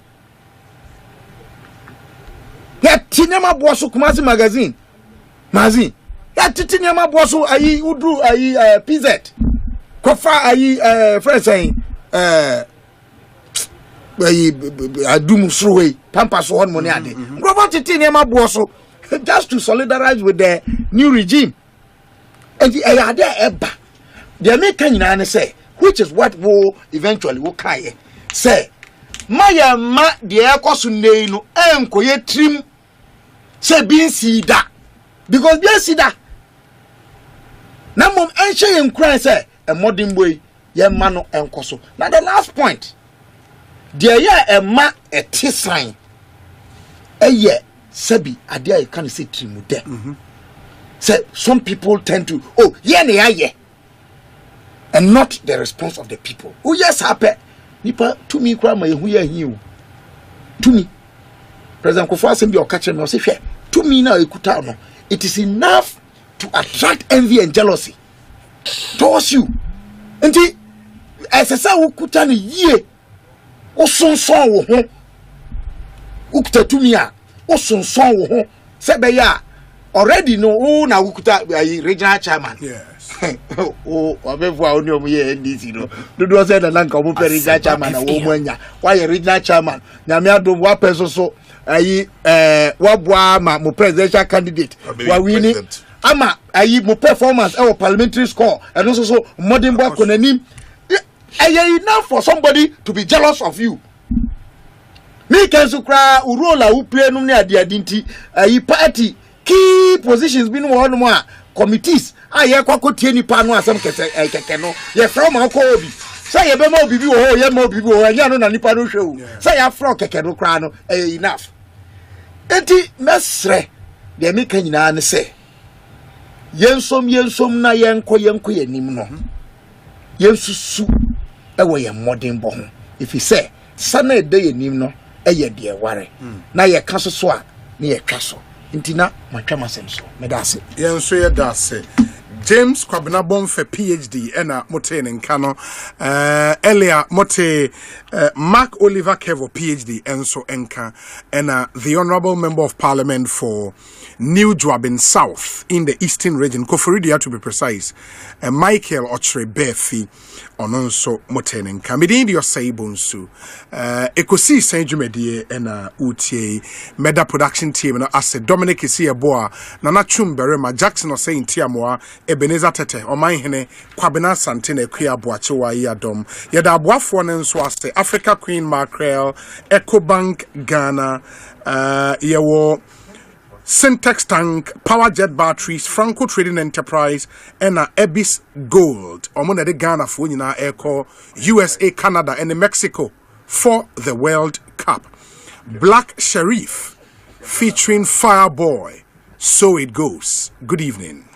Yet, Tinyama Bosu Kumasi magazine. Yet, Tinyama Bosu, Udu, PZ. Kofa, friend saying, adum sruwe pampas so one money ade Robert Tiniama Boso just to solidarize with the new regime and the ade eba the American United say which is what will eventually will kai say maya ma the ekosu nei no enkoye trim say bin sida because bin sida na mom enhye enkran say a modern boy ye ma no enkoso na the last point there ya a ma a sign ye sabi adia you can say trimu there say some people tend to ye and not the response of the people who yes happen nipa to me kwa ma hu ya hiu to me President Kofi Asem bi o ka kire me o say hwe to me na ekuta no it is enough to attract envy and jealousy towards you nti esesa wo kuta ne yie osonson wo ho ukutatumi a osonson wo ho sebe ya already no na ukuta regional chairman yes obevu a oni omuye NDC no do say na nka omo regional chairman na wo mwanya why regional chairman nyame adom wa peso so wabua ma mo presidential candidate wa wini ama ayi mo performance our parliamentary score and also so modern boy konanim enough for somebody to be jealous of you. Me can so cry urola who play no near the identity ayi party key positions been one more committees aye kwako tie nipa no asem keke no ye from akọ obi say ye be ma obi bi wo ye ma obi bi wo anya no na nipa no hwe say ya from keke no kra no enough enti mesre de me kan nyina ne say yensom na yenko yanim no yensusu ewo ye modern bo ho if you say sana ede yanim no eye de ware na ye ka so a na ye twa so ntina matwa masem so me da se yenso ye da se James Kwabena Bomfeh PhD ena mote nka no earlier mote Mark Oliver Kevo PhD enso enka ena the honorable member of parliament for New Joabin South in the Eastern region Koforidia to be precise Michael Ochre Befi ononso mote nka medindi yosaibonsu Ekosiisen dwumedie ena utie meda production team na ase Dominic Isieboa na Nachum Berema Jackson Osei Ntiamoa Ebenezer Tete Omanhene Kwabena Santene Kuya Boachewa Yadom Yeda Aboafo ne nso ase Africa Queen Mackerel Ecobank Ghana yewo Syntex Tank Power Jet Batteries Franco Trading Enterprise and Ebis Gold omona de Ghana fo nyina eko USA Canada and Mexico for the World Cup Black Sheriff featuring Fireboy So It Goes. Good evening.